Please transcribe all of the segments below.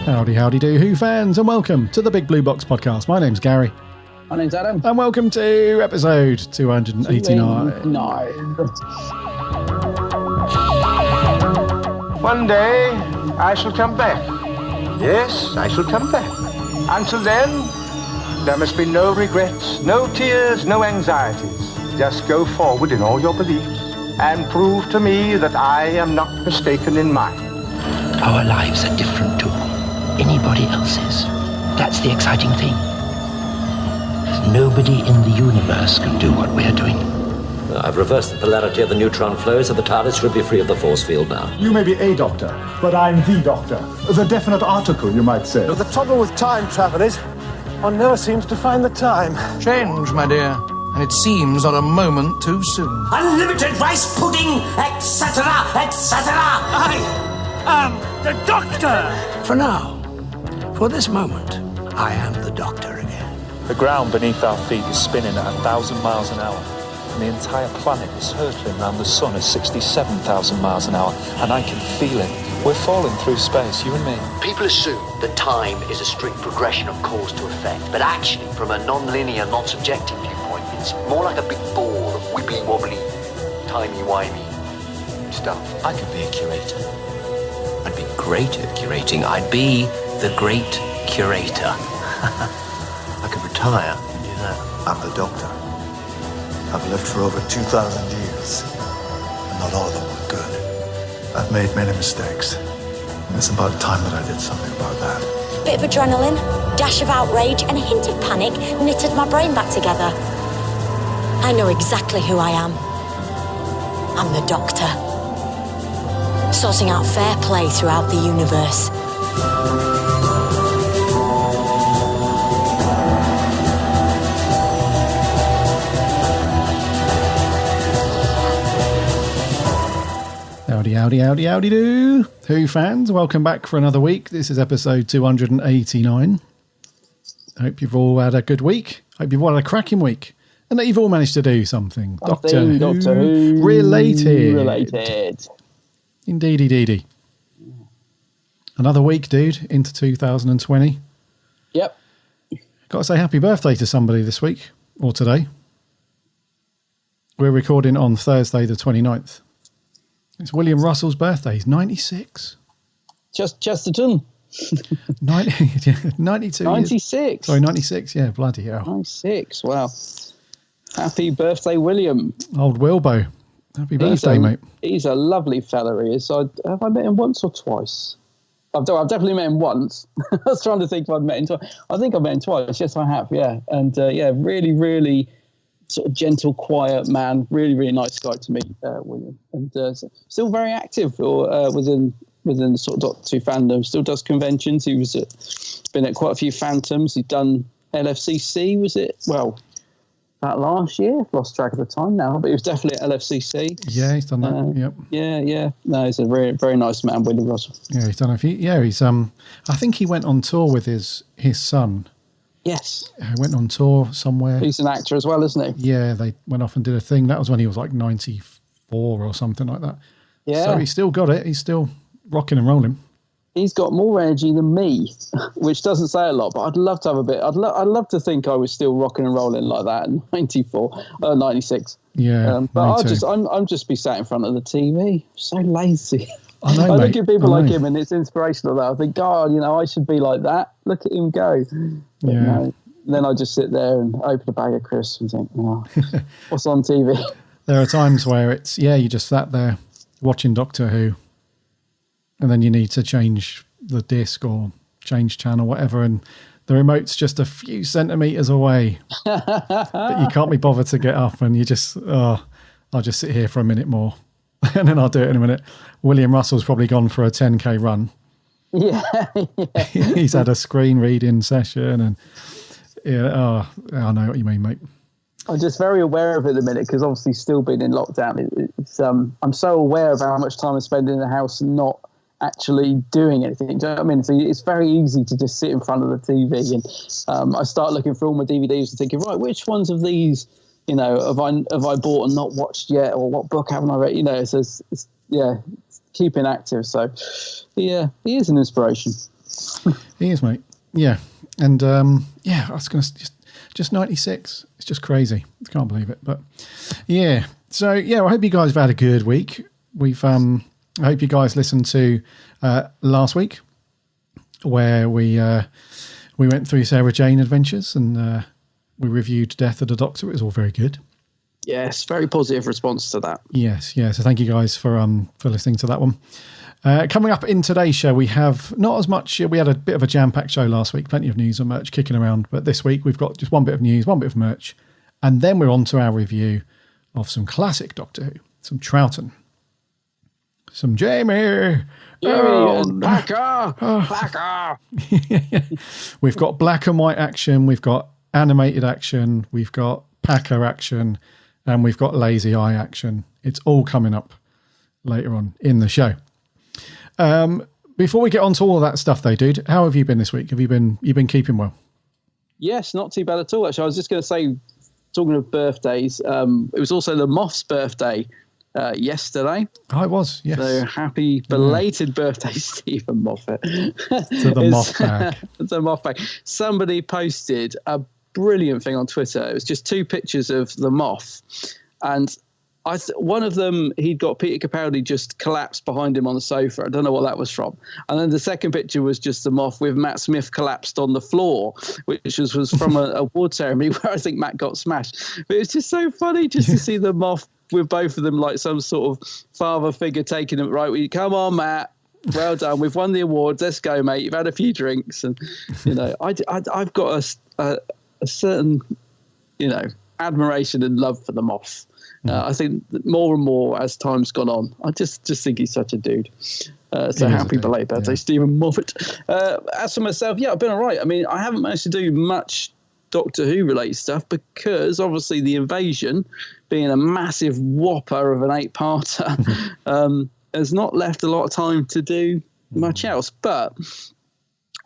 Howdy, howdy do, Who fans, and welcome to the Big Blue Box podcast. My name's Gary. My name's Adam. And welcome to episode 289. One day, I shall come back. Yes, I shall come back. Until then, there must be no regrets, no tears, no anxieties. Just go forward in all your beliefs and prove to me that I am not mistaken in mine. Our lives are different to anybody else's. That's the exciting thing. Nobody in the universe can do what we're doing. I've reversed the polarity of the neutron flow, so the TARDIS should be free of the force field now. You may be a doctor, but I'm the doctor. The definite article, you might say. The trouble with time travel is, one never seems to find the time. Change, my dear, and it seems not a moment too soon. Unlimited rice pudding, etc., etc. I am the doctor! For now, for this moment, I am the doctor again. The ground beneath our feet is spinning at 1,000 miles an hour, and the entire planet is hurtling around the sun at 67,000 miles an hour, and I can feel it. We're falling through space, you and me. People assume that time is a strict progression of cause to effect, but actually, from a non-linear, non-subjective viewpoint, it's more like a big ball of wibbly-wobbly, timey-wimey stuff. I could be a curator. I'd be great at curating. I'd be the great curator. I could retire and do that. I'm the doctor. I've lived for over 2,000 years, and not all of them were good. I've made many mistakes, and it's about time that I did something about that. Bit of adrenaline, dash of outrage, and a hint of panic knitted my brain back together. I know exactly who I am. I'm the Doctor. Sorting out fair play throughout the universe. Howdy do. Who fans, welcome back for another week. This is episode 289. I hope you've all had a good week. Hope you've all had a cracking week. And that you've all managed to do something. Doctor Who related. Indeedy. Another week, dude, into 2020. Yep. Got to say happy birthday to somebody this week, or today. We're recording on Thursday the 29th. It's William Russell's birthday. He's 96. Chesterton. 92. 96. Sorry, 96. Yeah, bloody hell. 96. Wow. Happy birthday, William. Old Wilbo. Happy birthday, mate. He's a lovely fella, he is. Have I met him once or twice? I've definitely met him once. I was trying to think if I'd met him twice. I think I've met him twice. Yes, I have, yeah. And, really, really sort of gentle, quiet man. Really, really nice guy to meet, William. And still very active within the sort of Doctor Who fandom. Still does conventions. He was been at quite a few Phantoms. He'd done LFCC, was it? Well, that last year. Lost track of the time now, but he was definitely at LFCC. Yeah, he's done that. Yep. Yeah. No, he's a very, very nice man, William Russell. Yeah, he's done a few. Yeah, he's I think he went on tour with his son. Yes. He went on tour somewhere. He's an actor as well, isn't he? Yeah, they went off and did a thing. That was when he was like 94 or something like that. Yeah. So he's still got it. He's still rocking and rolling. He's got more energy than me, which doesn't say a lot, but I'd love to have a bit. I'd love to think I was still rocking and rolling like that in 96. Yeah. But I'm just be sat in front of the TV. So lazy. I know, I look at people like him and it's inspirational. That I think, God, I should be like that. Look at him go. But no, then I just sit there and open a bag of crisps and think, what's on TV? There are times where it's, you just sat there watching Doctor Who and then you need to change the disc or change channel, whatever, and the remote's just a few centimetres away. But you can't be bothered to get up and you just, I'll just sit here for a minute more and then I'll do it in a minute. William Russell's probably gone for a 10K run. Yeah. He's had a screen reading session and I know what you mean, mate. I'm just very aware of it at the minute because obviously still being in lockdown. I'm so aware of how much time I spend in the house and not actually doing anything. Do you know what I mean? So it's very easy to just sit in front of the TV and I start looking through all my DVDs and thinking, right, which ones of these, have I bought and not watched yet, or what book haven't I read? So it's keeping active. So yeah, he is an inspiration. He is, mate. Yeah. And I was going to just 96. It's just crazy. I can't believe it. But yeah. So yeah, I hope you guys have had a good week. I hope you guys listened to last week where we went through Sarah Jane Adventures and we reviewed Death of the Doctor. It was all very good. Yes, very positive response to that. Yes, yeah. So thank you guys for listening to that one. Coming up in today's show, we have not as much. We had a bit of a jam-packed show last week, plenty of news and merch kicking around. But this week we've got just one bit of news, one bit of merch, and then we're on to our review of some classic Doctor Who, some Troughton, some Jamie. Packer. We've got black and white action, we've got animated action, we've got Packer action, and we've got lazy eye action. It's all coming up later on in the show. Before we get on to all of that stuff though, dude, how have you been this week? You've been keeping well? Yes, not too bad at all, actually. I was just going to say, talking of birthdays, it was also the Moff's birthday yesterday. Oh, it was, yes. So happy belated birthday, Stephen Moffat. To the Moff bag. The Moff bag. Somebody posted a brilliant thing on Twitter. It was just two pictures of the Moff, and one of them, he'd got Peter Capaldi just collapsed behind him on the sofa. I don't know what that was from. And then the second picture was just the Moff with Matt Smith collapsed on the floor, which was from a award ceremony where I think Matt got smashed. But it's just so funny just to see the Moff with both of them like some sort of father figure taking them, right, come on, Matt. Well done. We've won the awards. Let's go, mate. You've had a few drinks. And, I've got a certain, admiration and love for the Moff. I think that more and more as time's gone on, I just think he's such a dude. So happy belated birthday, Stephen Moffat. As for myself, I've been all right. I mean, I haven't managed to do much Doctor Who related stuff because obviously the Invasion, being a massive whopper of an 8-parter, has not left a lot of time to do much else. But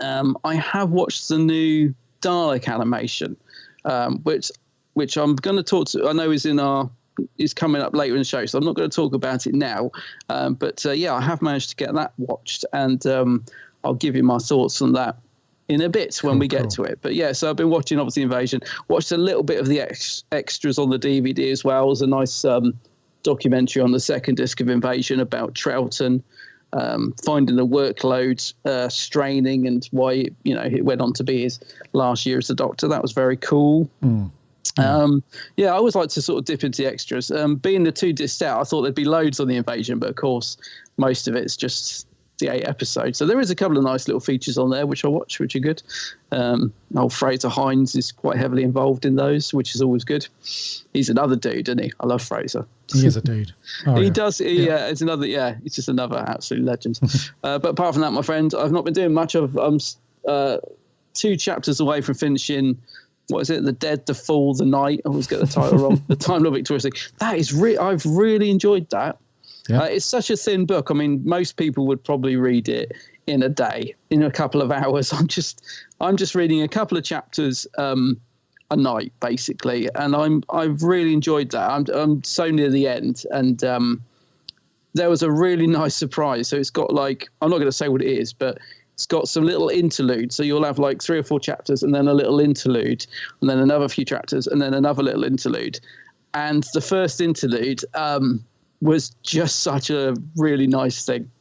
I have watched the new Dalek animation, which I'm going to talk to. I know is coming up later in the show, so I'm not going to talk about it now. But I have managed to get that watched, and I'll give you my thoughts on that in a bit when we get to it. But so I've been watching obviously Invasion, watched a little bit of the extras on the DVD as well. It was a nice documentary on the second disc of Invasion about Troughton, finding the workload straining and why it went on to be his last year as the Doctor. That was very cool. I always like to sort of dip into the extras. Being the 2 discs out, I thought there'd be loads on the Invasion, but of course most of it's just the 8 episodes. So there is a couple of nice little features on there which I watch, which are good. Old Fraser Hines is quite heavily involved in those, which is always good. He's another dude, isn't he? I love Fraser. He is a dude. It's another. It's just another absolute legend. But apart from that, my friend, I've not been doing much. I'm 2 chapters away from finishing. What is it? The Dead, the Fall, the Night. I always get the title wrong. The Time Lord Victorious thing. That is I've really enjoyed that. Yeah. It's such a thin book. I mean, most people would probably read it in a day, in a couple of hours. I'm just reading a couple of chapters a night, basically, and I've really enjoyed that. I'm so near the end, and there was a really nice surprise. So it's got I'm not going to say what it is, but it's got some little interludes. So you'll have 3 or 4 chapters and then a little interlude and then another few chapters and then another little interlude. And the first interlude was just such a really nice thing.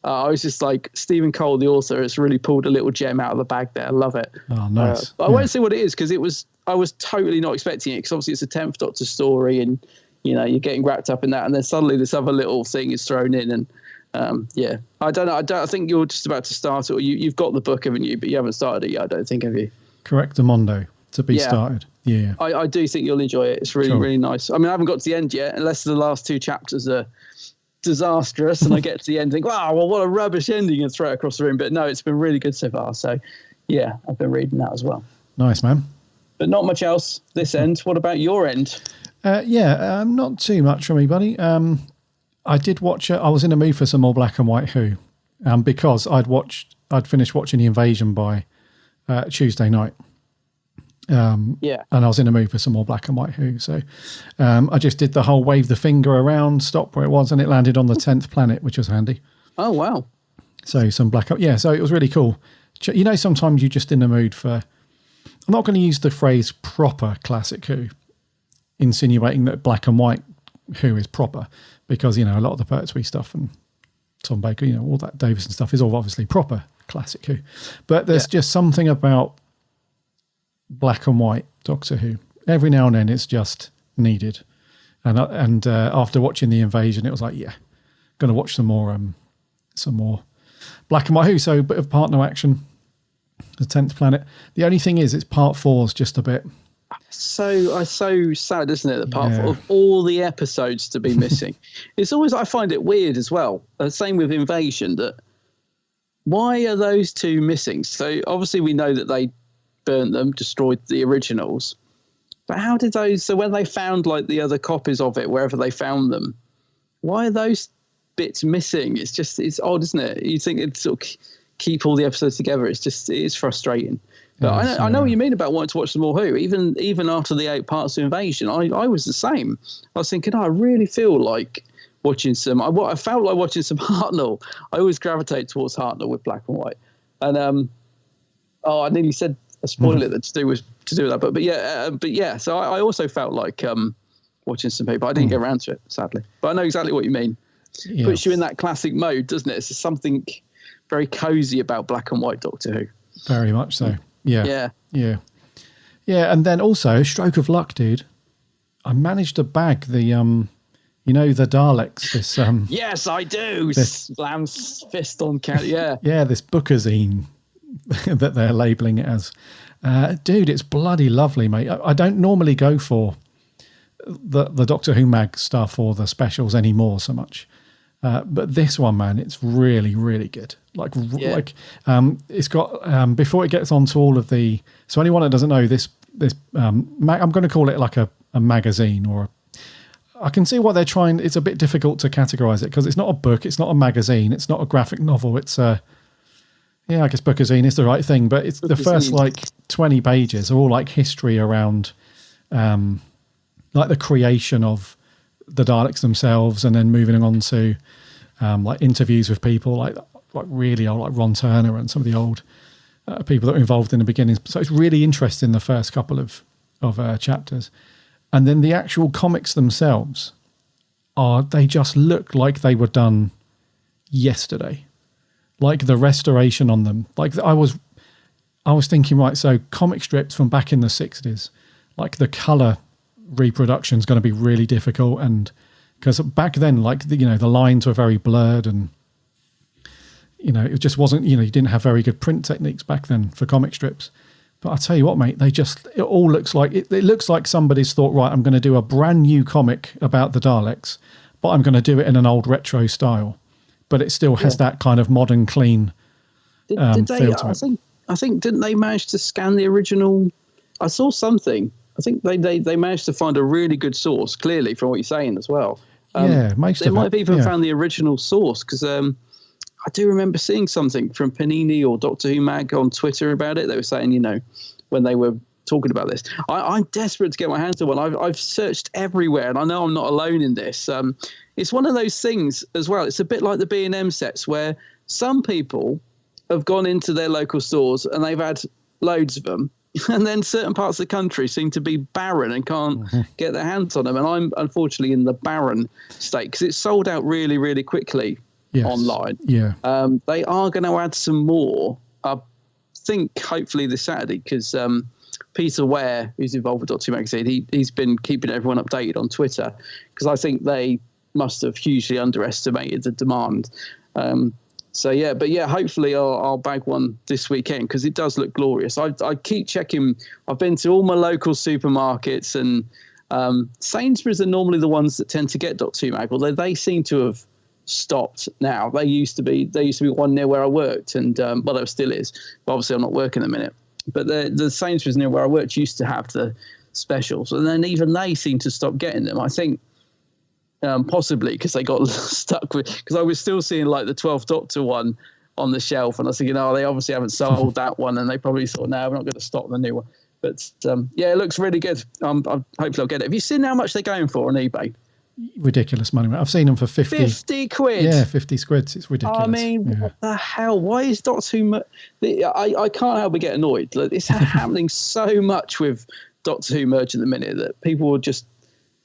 I was just like, Stephen Cole, the author, has really pulled a little gem out of the bag there. I love it. Oh, nice. I won't say what it is because I was totally not expecting it because obviously it's a 10th Doctor story and, you're getting wrapped up in that. And then suddenly this other little thing is thrown in and, I don't know. I think you're just about to start it, or you've got the book, haven't you? But you haven't started it yet, I don't think, have you? Correctamundo to be started. Yeah. I do think you'll enjoy it. It's really, really nice. I mean, I haven't got to the end yet, unless the last 2 chapters are disastrous and I get to the end and think, wow, well, what a rubbish ending, and throw it across the room. But no, it's been really good so far. So, I've been reading that as well. Nice, man. But not much else this end. What about your end? Not too much from me, buddy. I did watch it. I was in the mood for some more Black and White Who, because I'd finished watching The Invasion by Tuesday night. And I was in the mood for some more Black and White Who. So I just did the whole wave the finger around, stop where it was, and it landed on the 10th planet, which was handy. Oh, wow. So some so it was really cool sometimes you're just in the mood for, I'm not going to use the phrase proper classic Who, insinuating that black and white Who is proper, because, a lot of the Pertwee stuff and Tom Baker, all that Davison stuff is all obviously proper classic Who. But there's just something about black and white Doctor Who. Every now and then it's just needed. And after watching The Invasion, it was like, going to watch some more black and white Who. So a bit of partner action. The 10th Planet. The only thing is, it's part 4 is just a bit. So sad, isn't it? That part of all the episodes to be missing. It's always, I find it weird as well. Same with Invasion. That why are those two missing? So obviously we know that they burnt them, destroyed the originals. But how did those? So when they found like the other copies of it, wherever they found them, why are those bits missing? It's odd, isn't it? You think it'd sort of keep all the episodes together. It is frustrating. But I know what you mean about wanting to watch some more Who. Even after the 8 parts of Invasion, I was the same. I was thinking, I really feel like watching some. I felt like watching some Hartnell. I always gravitate towards Hartnell with black and white. And I nearly said a spoiler that to do with that. But yeah. So I also felt like watching some people. I didn't get around to it, sadly. But I know exactly what you mean. Yeah. Puts you in that classic mode, doesn't it? It's something very cozy about black and white Doctor Who. Very much so. Yeah. And then also, stroke of luck, dude. I managed to bag the the Daleks. This yes, I do. Slams fist on cat. Yeah. Yeah, this bookazine that they're labeling it as. Dude, it's bloody lovely, mate. I don't normally go for the Doctor Who mag stuff or the specials anymore so much. But this one, man, it's really, really good. It's got before it gets onto all of the. So anyone that doesn't know this, I'm going to call it like a magazine or. I can see what they're trying. It's a bit difficult to categorize it because it's not a book, it's not a magazine, it's not a graphic novel. It's I guess bookazine is the right thing, but it's the first 20 pages are all like history around, like the creation of the Daleks themselves, and then moving on to like interviews with people like really old, like Ron Turner and some of the old people that were involved in the beginning. So it's really interesting, the first couple of chapters. And then the actual comics themselves they just look like they were done yesterday. Like the restoration on them. Like I was thinking, right, so comic strips from back in the 60s, like the colour reproduction is going to be really difficult, and because back then, like the lines were very blurred, and it just wasn't, you didn't have very good print techniques back then for comic strips. But I'll tell you what, mate, it all looks like it looks like somebody's thought, right, I'm going to do a brand new comic about the Daleks, but I'm going to do it in an old retro style, but it still has that kind of modern, clean did they, feel to it. I think didn't they manage to scan the original? I saw something. I think they managed to find a really good source, clearly, from what you're saying as well. Most of it. They might have even found the original source, because I do remember seeing something from Panini or Doctor Who Mag on Twitter about it. They were saying, when they were talking about this. I'm desperate to get my hands on one. I've searched everywhere, and I know I'm not alone in this. It's one of those things as well. It's a bit like the B&M sets, where some people have gone into their local stores and they've had loads of them, and then certain parts of the country seem to be barren and can't get their hands on them. And I'm unfortunately in the barren state, because it's sold out really, really quickly online. Yeah. They are going to add some more, I think, hopefully this Saturday, because Peter Ware, who's involved with Doctor Who Magazine, he's been keeping everyone updated on Twitter, because I think they must have hugely underestimated the demand. Hopefully I'll bag one this weekend, because it does look glorious. I keep checking. I've been to all my local supermarkets, and Sainsbury's are normally the ones that tend to get Doctor Who Mag, although they seem to have stopped now. There used to be one near where I worked, and there still is, but obviously I'm not working at the minute. But the Sainsbury's near where I worked used to have the specials, and then even they seem to stop getting them. I think possibly because they got stuck with, because I was still seeing like the 12th Doctor one on the shelf, and I was thinking, they obviously haven't sold that one, and they probably thought, no, we're not going to stock the new one. But it looks really good. Hopefully I'll get it. Have you seen how much they're going for on eBay? ridiculous money. I've seen them for 50. 50 quid? Yeah, 50 squids. It's ridiculous. I mean, what the hell? Why is Doctor Who... I can't help but get annoyed. Like, it's happening so much with Doctor Who merch at the minute that people are just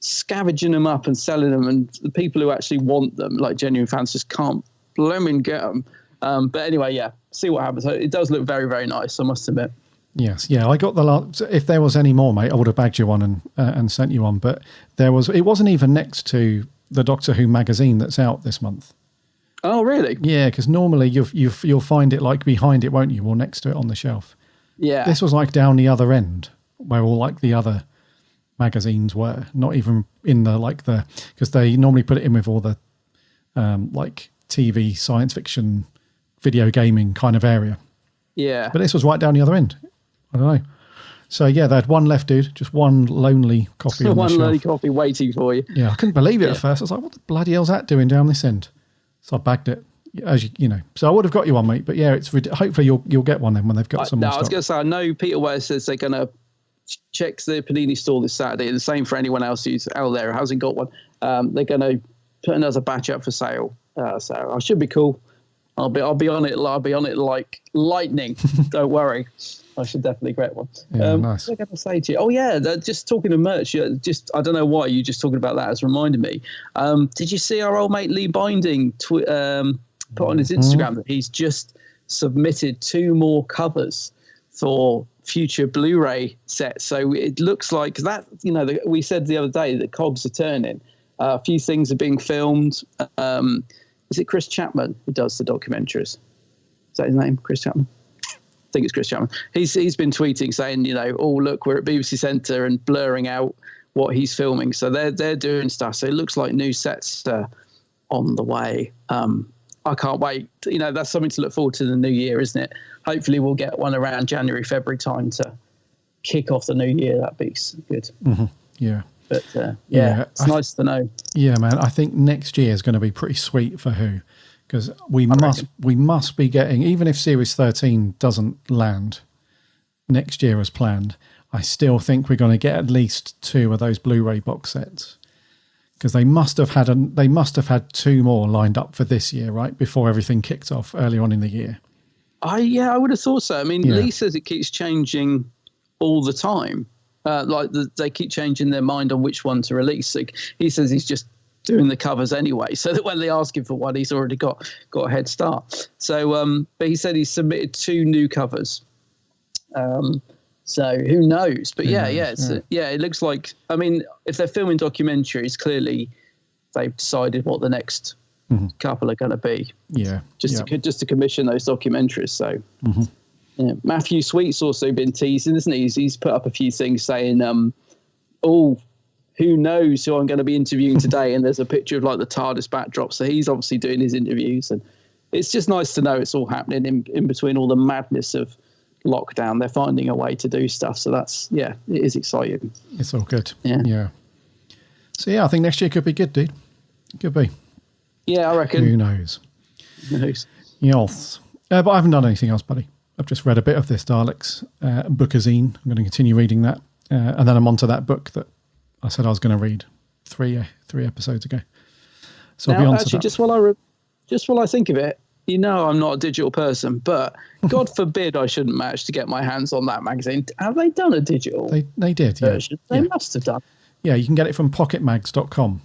scavenging them up and selling them, and the people who actually want them, like genuine fans, just can't blooming get them. But anyway, yeah, see what happens. It does look very, very nice, I must admit. Yes, yeah, I got the last. If there was any more, mate, I would have bagged you one and sent you one. But it wasn't even next to the Doctor Who magazine that's out this month. Oh, really? Yeah, because normally you'll find it like behind it, won't you, or next to it on the shelf. Yeah. This was like down the other end, where all like the other magazines were. Not even in because they normally put it in with all the like TV, science fiction, video gaming kind of area. Yeah. But this was right down the other end. I don't know. So yeah, they had one left, dude. Just one lonely copy on the shelf. One lonely copy waiting for you. Yeah, I couldn't believe it at first. I was like, what the bloody hell's that doing down this end? So I bagged it, as you know. So I would have got you one, mate. But yeah, hopefully you'll get one then when they've got some more I was stock. going to say, I know Peter Ware says they're going to check the Panini store this Saturday. And the same for anyone else who's out there who hasn't got one. They're going to put another batch up for sale. So I should be cool. I'll be on it. I'll be on it like lightning. Don't worry. I should definitely get one. Yeah, nice. What was I going to say to you? Oh yeah, just talking of merch. I don't know why you just talking about that has reminded me. Did you see our old mate Lee Binding put on his Instagram that he's just submitted 2 more covers for future Blu-ray sets? So it looks like that. You know, we said the other day that cogs are turning. A few things are being filmed. Is it Chris Chapman who does the documentaries? Is that his name, Chris Chapman? I think it's Chris Chapman. He's been tweeting saying, you know, oh look, we're at BBC Centre, and blurring out what he's filming. So they're doing stuff. So it looks like new sets on the way. I can't wait. You know, that's something to look forward to in the new year, isn't it? Hopefully we'll get one around January, February time to kick off the new year. That'd be good. Mm-hmm. Yeah. But it's nice to know. Yeah, man. I think next year is going to be pretty sweet for Who, because we must be getting, even if Series 13 doesn't land next year as planned, I still think we're going to get at least 2 of those Blu-ray box sets, because they must have had 2 more lined up for this year, right, before everything kicked off early on in the year. I would have thought so. I mean, Lee says it keeps changing all the time. They keep changing their mind on which one to release. Like, he says he's just doing the covers anyway, so that when they ask him for one, he's already got a head start. So, but he said he's submitted 2 new covers. So who knows? But it looks like. I mean, if they're filming documentaries, clearly they've decided what the next couple are going to be. Yeah, just to commission those documentaries. So. Mm-hmm. Yeah. Matthew Sweet's also been teasing, isn't he? He's put up a few things saying, who knows who I'm going to be interviewing today? And there's a picture of like the TARDIS backdrop. So he's obviously doing his interviews. And it's just nice to know it's all happening in between all the madness of lockdown. They're finding a way to do stuff. So it is exciting. It's all good. Yeah. So I think next year could be good, dude. Could be. Yeah, I reckon. Who knows? Yes. But I haven't done anything else, buddy. I've just read a bit of this Daleks bookazine. I'm going to continue reading that. And then I'm on to that book that I said I was going to read 3 episodes ago. So I'll be on to that. Just while I think of it, you know I'm not a digital person, but God forbid I shouldn't manage to get my hands on that magazine. Have they done a digital They did, version? They must have done. Yeah, you can get it from pocketmags.com.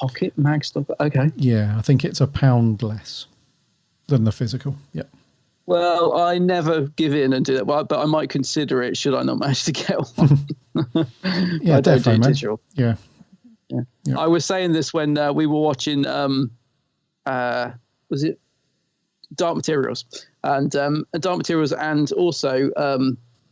Pocketmags.com, okay. Yeah, I think it's £1 less than the physical, yeah. Well, I never give in and do that, but I might consider it should I not manage to get one. Yeah, definitely, man. Digital. Yeah. I was saying this when we were watching, was it Dark Materials? And Dark Materials and also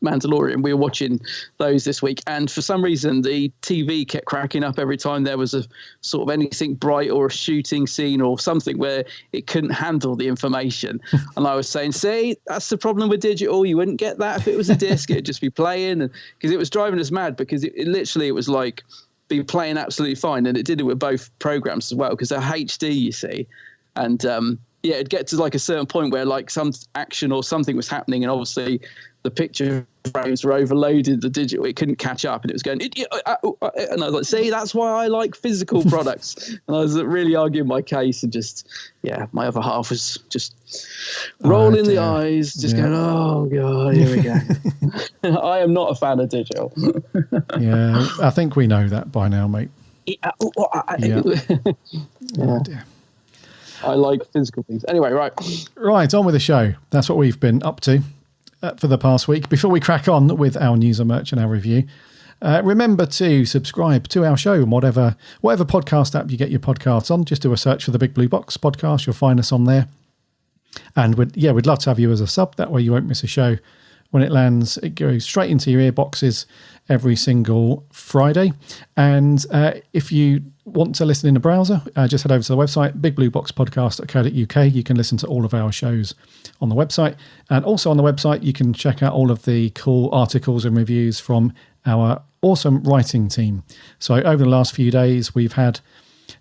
Mandalorian. We were watching those this week, and for some reason the TV kept cracking up every time there was a sort of anything bright or a shooting scene or something where it couldn't handle the information. And I was saying, see, that's the problem with digital. You wouldn't get that if it was a disc. It'd just be playing, and because it was driving us mad, because it literally was like be playing absolutely fine, and it did it with both programs as well because they're HD, you see. And yeah, it'd get to like a certain point where like some action or something was happening, and obviously the picture frames were overloaded, the digital, it couldn't catch up, and it was going, and I was like, see, that's why I like physical products. And I was really arguing my case, and just, yeah, my other half was just rolling the eyes, just going, oh God, here we go. I am not a fan of digital. Yeah, I think we know that by now, mate. Yeah. Dear. I like physical things. Anyway, right, on with the show. That's what we've been up to for the past week. Before we crack on with our news and merch and our review, remember to subscribe to our show on whatever podcast app you get your podcasts on. Just do a search for the Big Blue Box podcast. You'll find us on there. And we'd love to have you as a sub. That way you won't miss a show when it lands. It goes straight into your earboxes every single Friday. And if you want to listen in the browser, just head over to the website, bigblueboxpodcast.co.uk. You can listen to all of our shows on the website. And also on the website, you can check out all of the cool articles and reviews from our awesome writing team. So over the last few days, we've had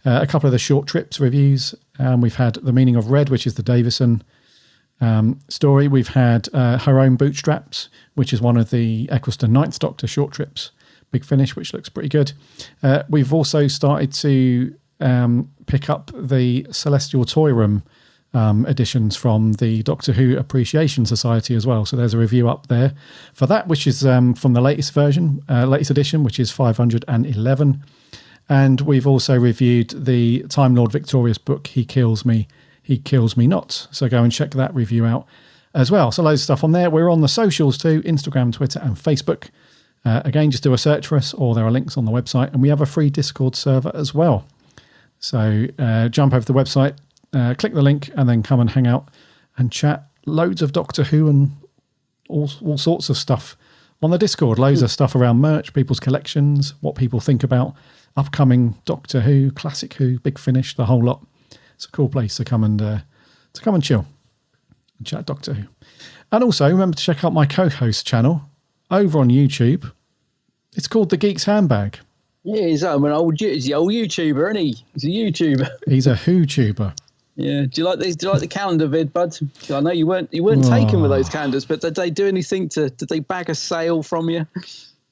a couple of the short trips reviews. We've had The Meaning of Red, which is the Davison story. We've had Her Own Bootstraps, which is one of the Eccleston Ninth Doctor short trips, Big Finish, which looks pretty good. We've also started to pick up the Celestial Toy Room editions from the Doctor Who Appreciation Society as well. So there's a review up there for that, which is from the latest edition, which is 511. And we've also reviewed the Time Lord Victorious book, He Kills Me Not. So go and check that review out as well. So loads of stuff on there. We're on the socials too, Instagram, Twitter and Facebook. Again, just do a search for us, or there are links on the website. And we have a free Discord server as well. So jump over to the website, click the link, and then come and hang out and chat loads of Doctor Who and all sorts of stuff on the Discord. Loads of stuff around merch, people's collections, what people think about upcoming Doctor Who, Classic Who, Big Finish, the whole lot. It's a cool place to come and chill and chat Doctor Who. And also remember to check out my co-host channel over on YouTube. It's called The Geek's Handbag. Yeah, he's the old YouTuber, isn't he? He's a YouTuber. He's a Who-tuber. Yeah. Do you like these? Do you like the calendar vid, bud? I know you weren't taken with those calendars, but did they do anything did they bag a sale from you?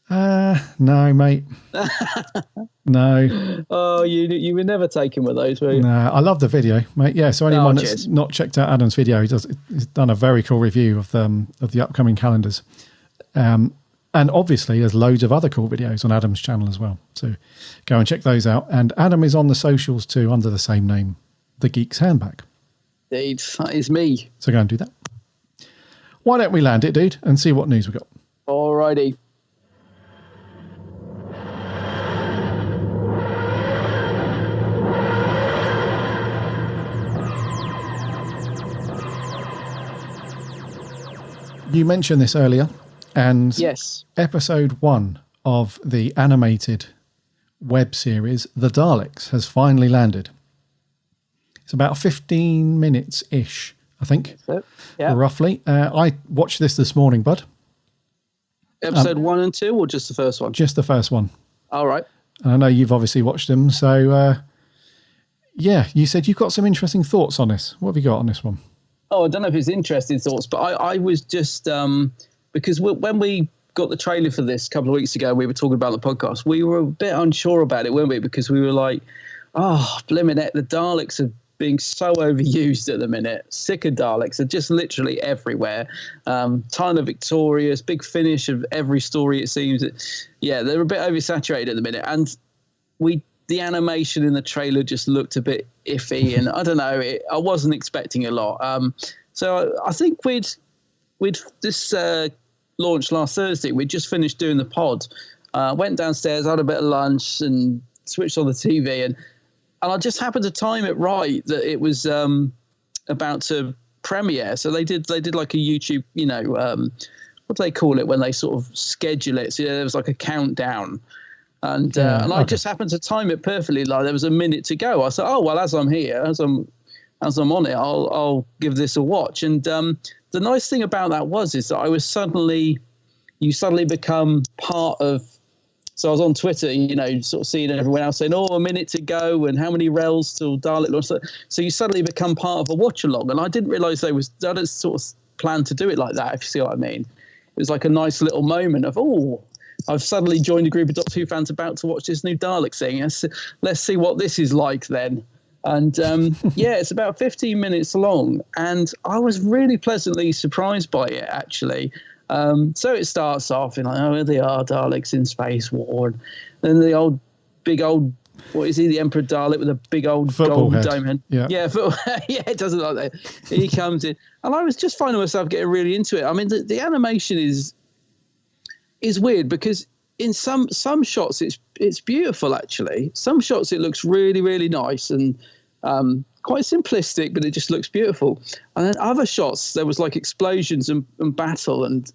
No, mate. No. Oh, you were never taken with those, were you? No, I love the video, mate. Yeah, so anyone that's not checked out Adam's video, he's done a very cool review of the upcoming calendars. And obviously there's loads of other cool videos on Adam's channel as well. So go and check those out. And Adam is on the socials too under the same name, The Geek's Handbag. Indeed, that is me. So go and do that. Why don't we land it, dude, and see what news we got? Alrighty. You mentioned this earlier, and yes, episode 1 of the animated web series, The Daleks, has finally landed. It's about 15 minutes-ish, I think, roughly. I watched this morning, bud. Episode 1 and 2, or just the first one? Just the first one. All right. And I know you've obviously watched them, so yeah, you said you've got some interesting thoughts on this. What have you got on this one? Oh, I don't know if it's interesting thoughts, but I was just because when we got the trailer for this a couple of weeks ago, we were talking about the podcast. We were a bit unsure about it, weren't we? Because we were like, oh, blimmin' it, the Daleks are being so overused at the minute. Sick of Daleks. They're just literally everywhere. Tyler Victorious, Big Finish of every story, it seems. Yeah, they're a bit oversaturated at the minute. And the animation in the trailer just looked a bit iffy, and I don't know, I wasn't expecting a lot. So I think we'd this launched last Thursday. We'd just finished doing the pod, went downstairs, had a bit of lunch, and switched on the TV, and I just happened to time it right that it was about to premiere. So they did like a YouTube, what do they call it when they sort of schedule it? So there was like a countdown. And I just happened to time it perfectly. Like there was a minute to go. I said, "Oh well, as I'm here, as I'm on it, I'll give this a watch." And the nice thing about that is that you suddenly become part of So I was on Twitter, sort of seeing everyone else saying, a minute to go and how many rels till Dalek launch. So you suddenly become part of a watch-along. And I didn't realise I didn't sort of plan to do it like that, if you see what I mean. It was like a nice little moment of, I've suddenly joined a group of Doctor Who fans about to watch this new Dalek thing. Let's see what this is like then. And it's about 15 minutes long. And I was really pleasantly surprised by it, actually. So it starts off in like, here they are, Daleks in space war. And then the big old, what is he, the Emperor Dalek with a big old football gold head. dome head. Yeah, it doesn't like that. He comes in. And I was just finding myself getting really into it. I mean, the animation is weird because in some shots it's beautiful, actually. Some shots it looks really, really nice and quite simplistic, but it just looks beautiful. And then other shots, there was like explosions and battle and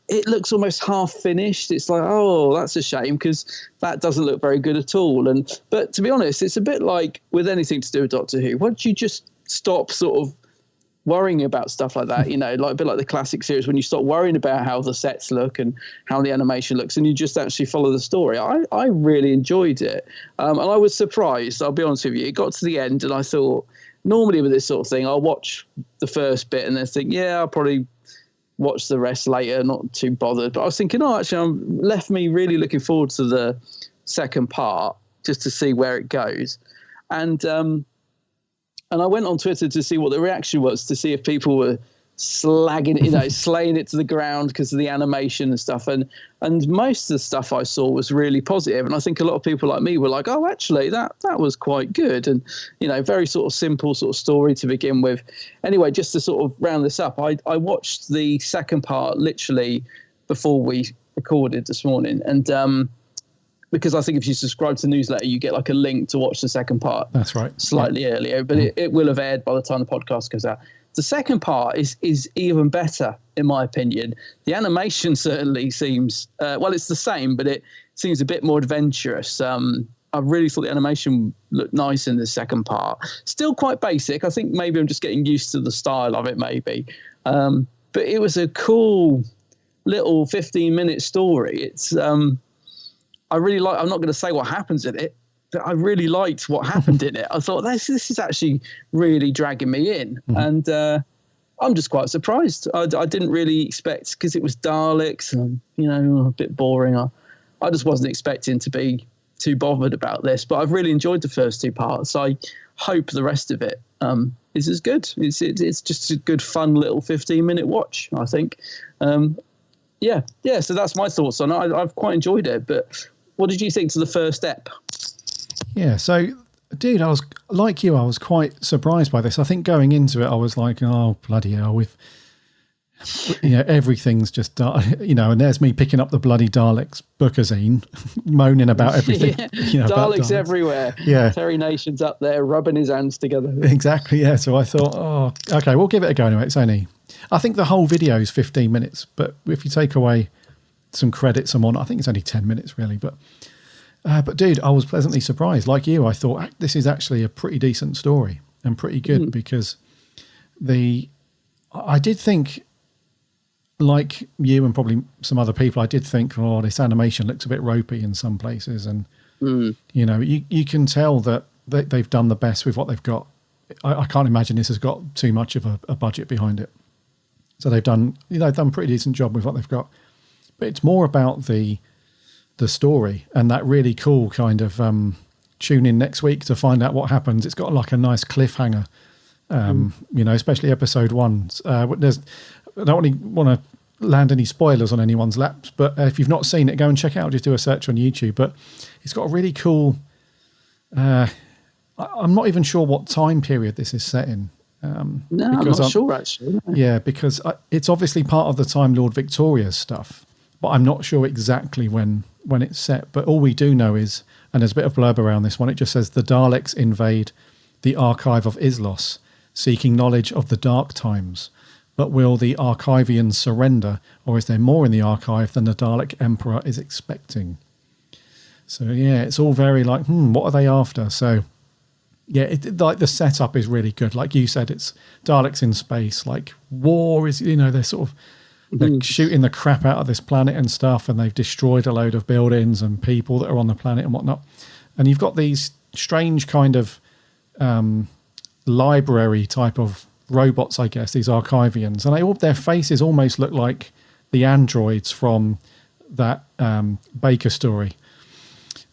it looks almost half finished. It's like, that's a shame because that doesn't look very good at all. But to be honest, it's a bit like with anything to do with Doctor Who. Once you just stop sort of worrying about stuff like that, like a bit like the classic series, when you stop worrying about how the sets look and how the animation looks and you just actually follow the story. I really enjoyed it. And I was surprised, I'll be honest with you. It got to the end and I thought, normally with this sort of thing, I'll watch the first bit and then think, I'll probably watch the rest later, not too bothered. But I was thinking, actually, left me really looking forward to the second part just to see where it goes. And I went on Twitter to see what the reaction was, to see if people were slagging it, slaying it to the ground because of the animation and stuff. And most of the stuff I saw was really positive. And I think a lot of people like me were like, actually, that was quite good. And, very sort of simple sort of story to begin with. Anyway, just to sort of round this up, I watched the second part literally before we recorded this morning. And because I think if you subscribe to the newsletter, you get like a link to watch the second part. That's right. Slightly earlier, but it will have aired by the time the podcast goes out. The second part is even better, in my opinion. The animation certainly seems, it's the same, but it seems a bit more adventurous. I really thought the animation looked nice in the second part. Still quite basic. I think maybe I'm just getting used to the style of it, maybe. But it was a cool little 15-minute story. It's... I really like, I'm not going to say what happens in it, but I really liked what happened in it. I thought this is actually really dragging me in. And I'm just quite surprised. I didn't really expect, because it was Daleks and, a bit boring. I just wasn't expecting to be too bothered about this, but I've really enjoyed the first two parts. I hope the rest of it is as good. It's just a good, fun little 15-minute watch, I think. So that's my thoughts on it. I've quite enjoyed it, but what did you think to the first step? Yeah, so, dude, I was like you. I was quite surprised by this. I think going into it, I was like, "Oh bloody hell!" With everything's just and there's me picking up the bloody Daleks bookazine, moaning about everything. Daleks everywhere. Yeah, Terry Nation's up there rubbing his hands together. Exactly. Yeah. So I thought, okay, we'll give it a go anyway. I think the whole video is 15 minutes, but if you take away some credits I'm on, I think it's only 10 minutes really. But dude, I was pleasantly surprised. Like you, I thought this is actually a pretty decent story and pretty good because I did think, like you and probably some other people, I did think, this animation looks a bit ropey in some places. And, you can tell that they've done the best with what they've got. I can't imagine this has got too much of a budget behind it. So they've done a pretty decent job with what they've got. But it's more about the story and that really cool kind of tune in next week to find out what happens. It's got like a nice cliffhanger, especially episode 1. I don't really want to land any spoilers on anyone's laps, but if you've not seen it, go and check it out. Just do a search on YouTube. But it's got a really cool... I'm not even sure what time period this is set in. I'm not sure, actually. Yeah, because it's obviously part of the Time Lord Victoria's stuff, but I'm not sure exactly when it's set. But all we do know is, and there's a bit of blurb around this one, it just says the Daleks invade the archive of Islos, seeking knowledge of the dark times. But will the Archivians surrender, or is there more in the archive than the Dalek Emperor is expecting? So yeah, it's all very like, what are they after? So yeah, like the setup is really good. Like you said, it's Daleks in space, like war is, they're sort of they're shooting the crap out of this planet and stuff, and they've destroyed a load of buildings and people that are on the planet and whatnot. And you've got these strange kind of library type of robots, I guess, these Archivians, and their faces almost look like the androids from that Baker story,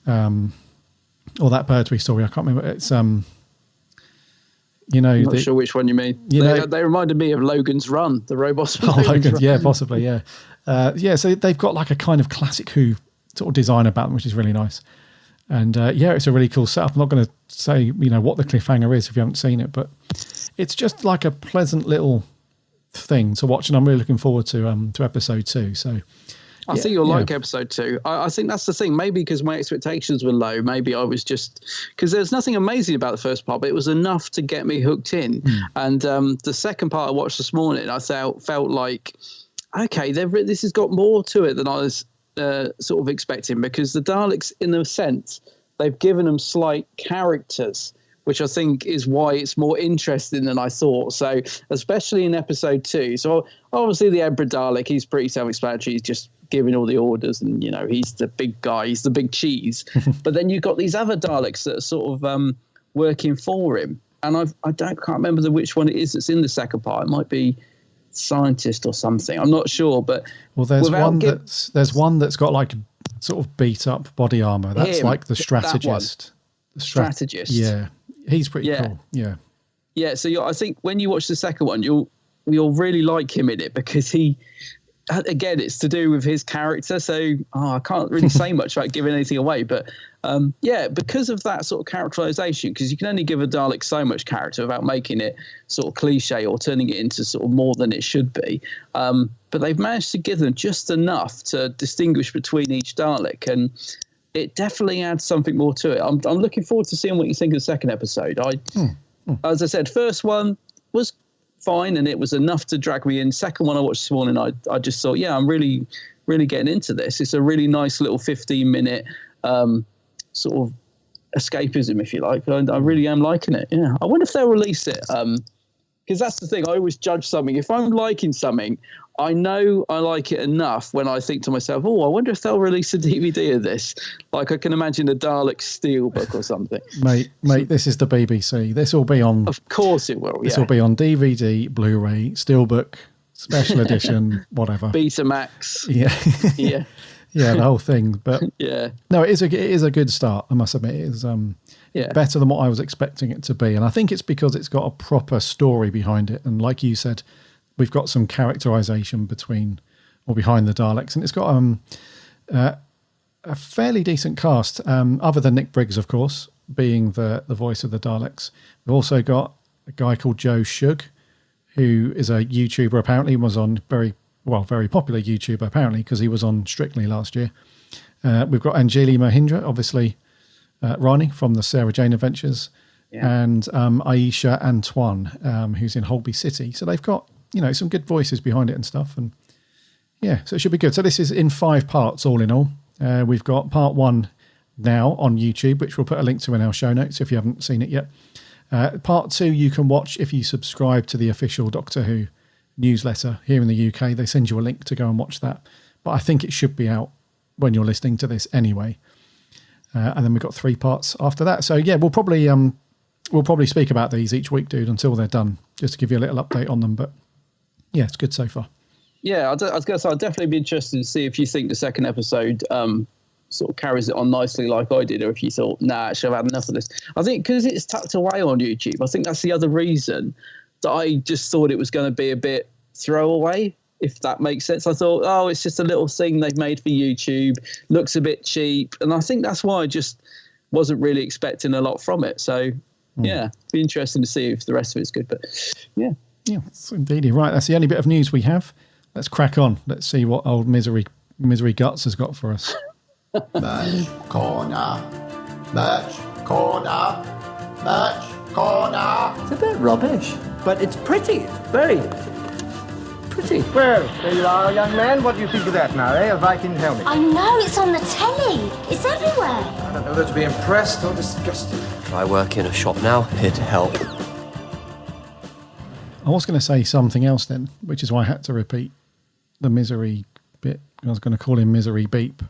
or that Pertwee story. I can't remember. It's I'm not sure which one you mean. They reminded me of Logan's Run, the robots. Logan's, yeah, possibly, yeah. So they've got like a kind of classic Who sort of design about them, which is really nice. And it's a really cool setup. I'm not going to say what the cliffhanger is if you haven't seen it, but it's just like a pleasant little thing to watch, and I'm really looking forward to episode 2. So I think you'll like episode 2. I think that's the thing. Maybe because my expectations were low. Maybe I was just because there's nothing amazing about the first part, but it was enough to get me hooked in. And the second part I watched this morning, I felt like, okay, this has got more to it than I was sort of expecting, because the Daleks, in a sense, they've given them slight characters, which I think is why it's more interesting than I thought. So especially in episode 2. So obviously the Emperor Dalek, he's pretty self-explanatory. He's just giving all the orders, and he's the big guy, he's the big cheese. But then you've got these other Daleks that are sort of working for him, and I can't remember which one it is that's in the second part. It might be scientist or something, I'm not sure. But there's one that's got like sort of beat up body armor. That's like the strategist. Strategist, yeah, he's pretty cool. Yeah. So I think when you watch the second one, you'll really like him in it, because he, again, it's to do with his character. So I can't really say much about giving anything away, but because of that sort of characterization, because you can only give a Dalek so much character without making it sort of cliche or turning it into sort of more than it should be. But they've managed to give them just enough to distinguish between each Dalek, and it definitely adds something more to it. I'm looking forward to seeing what you think of the second episode. As I said, first one was fine, and it was enough to drag me in. Second one I watched this morning, I just thought, I'm really, really getting into this. It's a really nice little 15-minute sort of escapism, if you like. I really am liking it. Yeah, I wonder if they'll release it, because that's the thing. I always judge something. If I'm liking something, I know I like it enough when I think to myself, I wonder if they'll release a DVD of this. Like I can imagine a Dalek Steelbook or something. Mate, this is the BBC. This will be on... Of course it will, This will be on DVD, Blu-ray, Steelbook, Special Edition, whatever. Betamax. Yeah. Yeah. Yeah, the whole thing. But yeah. No, it is a good start, I must admit. It is better than what I was expecting it to be. And I think it's because it's got a proper story behind it. And like you said, we've got some characterization behind the Daleks, and it's got a fairly decent cast, other than Nick Briggs, of course, being the voice of the Daleks. We've also got a guy called Joe Shug, who is a YouTuber, apparently was on very popular YouTuber, apparently, because he was on Strictly last year. We've got Anjali Mohindra, obviously Rani from the Sarah Jane Adventures, and Aisha Antoine, who's in Holby City. So they've got some good voices behind it and stuff, and so it should be good. So this is in 5 parts all in all. We've got part 1 now on YouTube, which we'll put a link to in our show notes if you haven't seen it yet. Part 2 you can watch if you subscribe to the official Doctor Who newsletter here in the UK. They send you a link to go and watch that, but I think it should be out when you're listening to this anyway. And then we've got 3 parts after that. So we'll probably speak about these each week, dude, until they're done, just to give you a little update on them. But yeah, it's good so far. Yeah, I was going to say, I'd definitely be interested to see if you think the second episode sort of carries it on nicely like I did, or if you thought, I should have had enough of this. I think because it's tucked away on YouTube, I think that's the other reason that I just thought it was going to be a bit throwaway, if that makes sense. I thought, it's just a little thing they've made for YouTube, looks a bit cheap, and I think that's why I just wasn't really expecting a lot from it. So be interesting to see if the rest of it's good. But yeah, indeed. Right, that's the only bit of news we have. Let's crack on. Let's see what old Misery Guts has got for us. Merch corner. Merch corner. Merch corner. It's a bit rubbish, but it's pretty. It's very pretty. Well, there you are, young man. What do you think of that now, eh? A Viking helmet. I know, it's on the telly. It's everywhere. I don't know whether to be impressed or disgusted. I work in a shop now. It'd help. I was going to say something else then, which is why I had to repeat the misery bit. I was going to call him Misery Beep.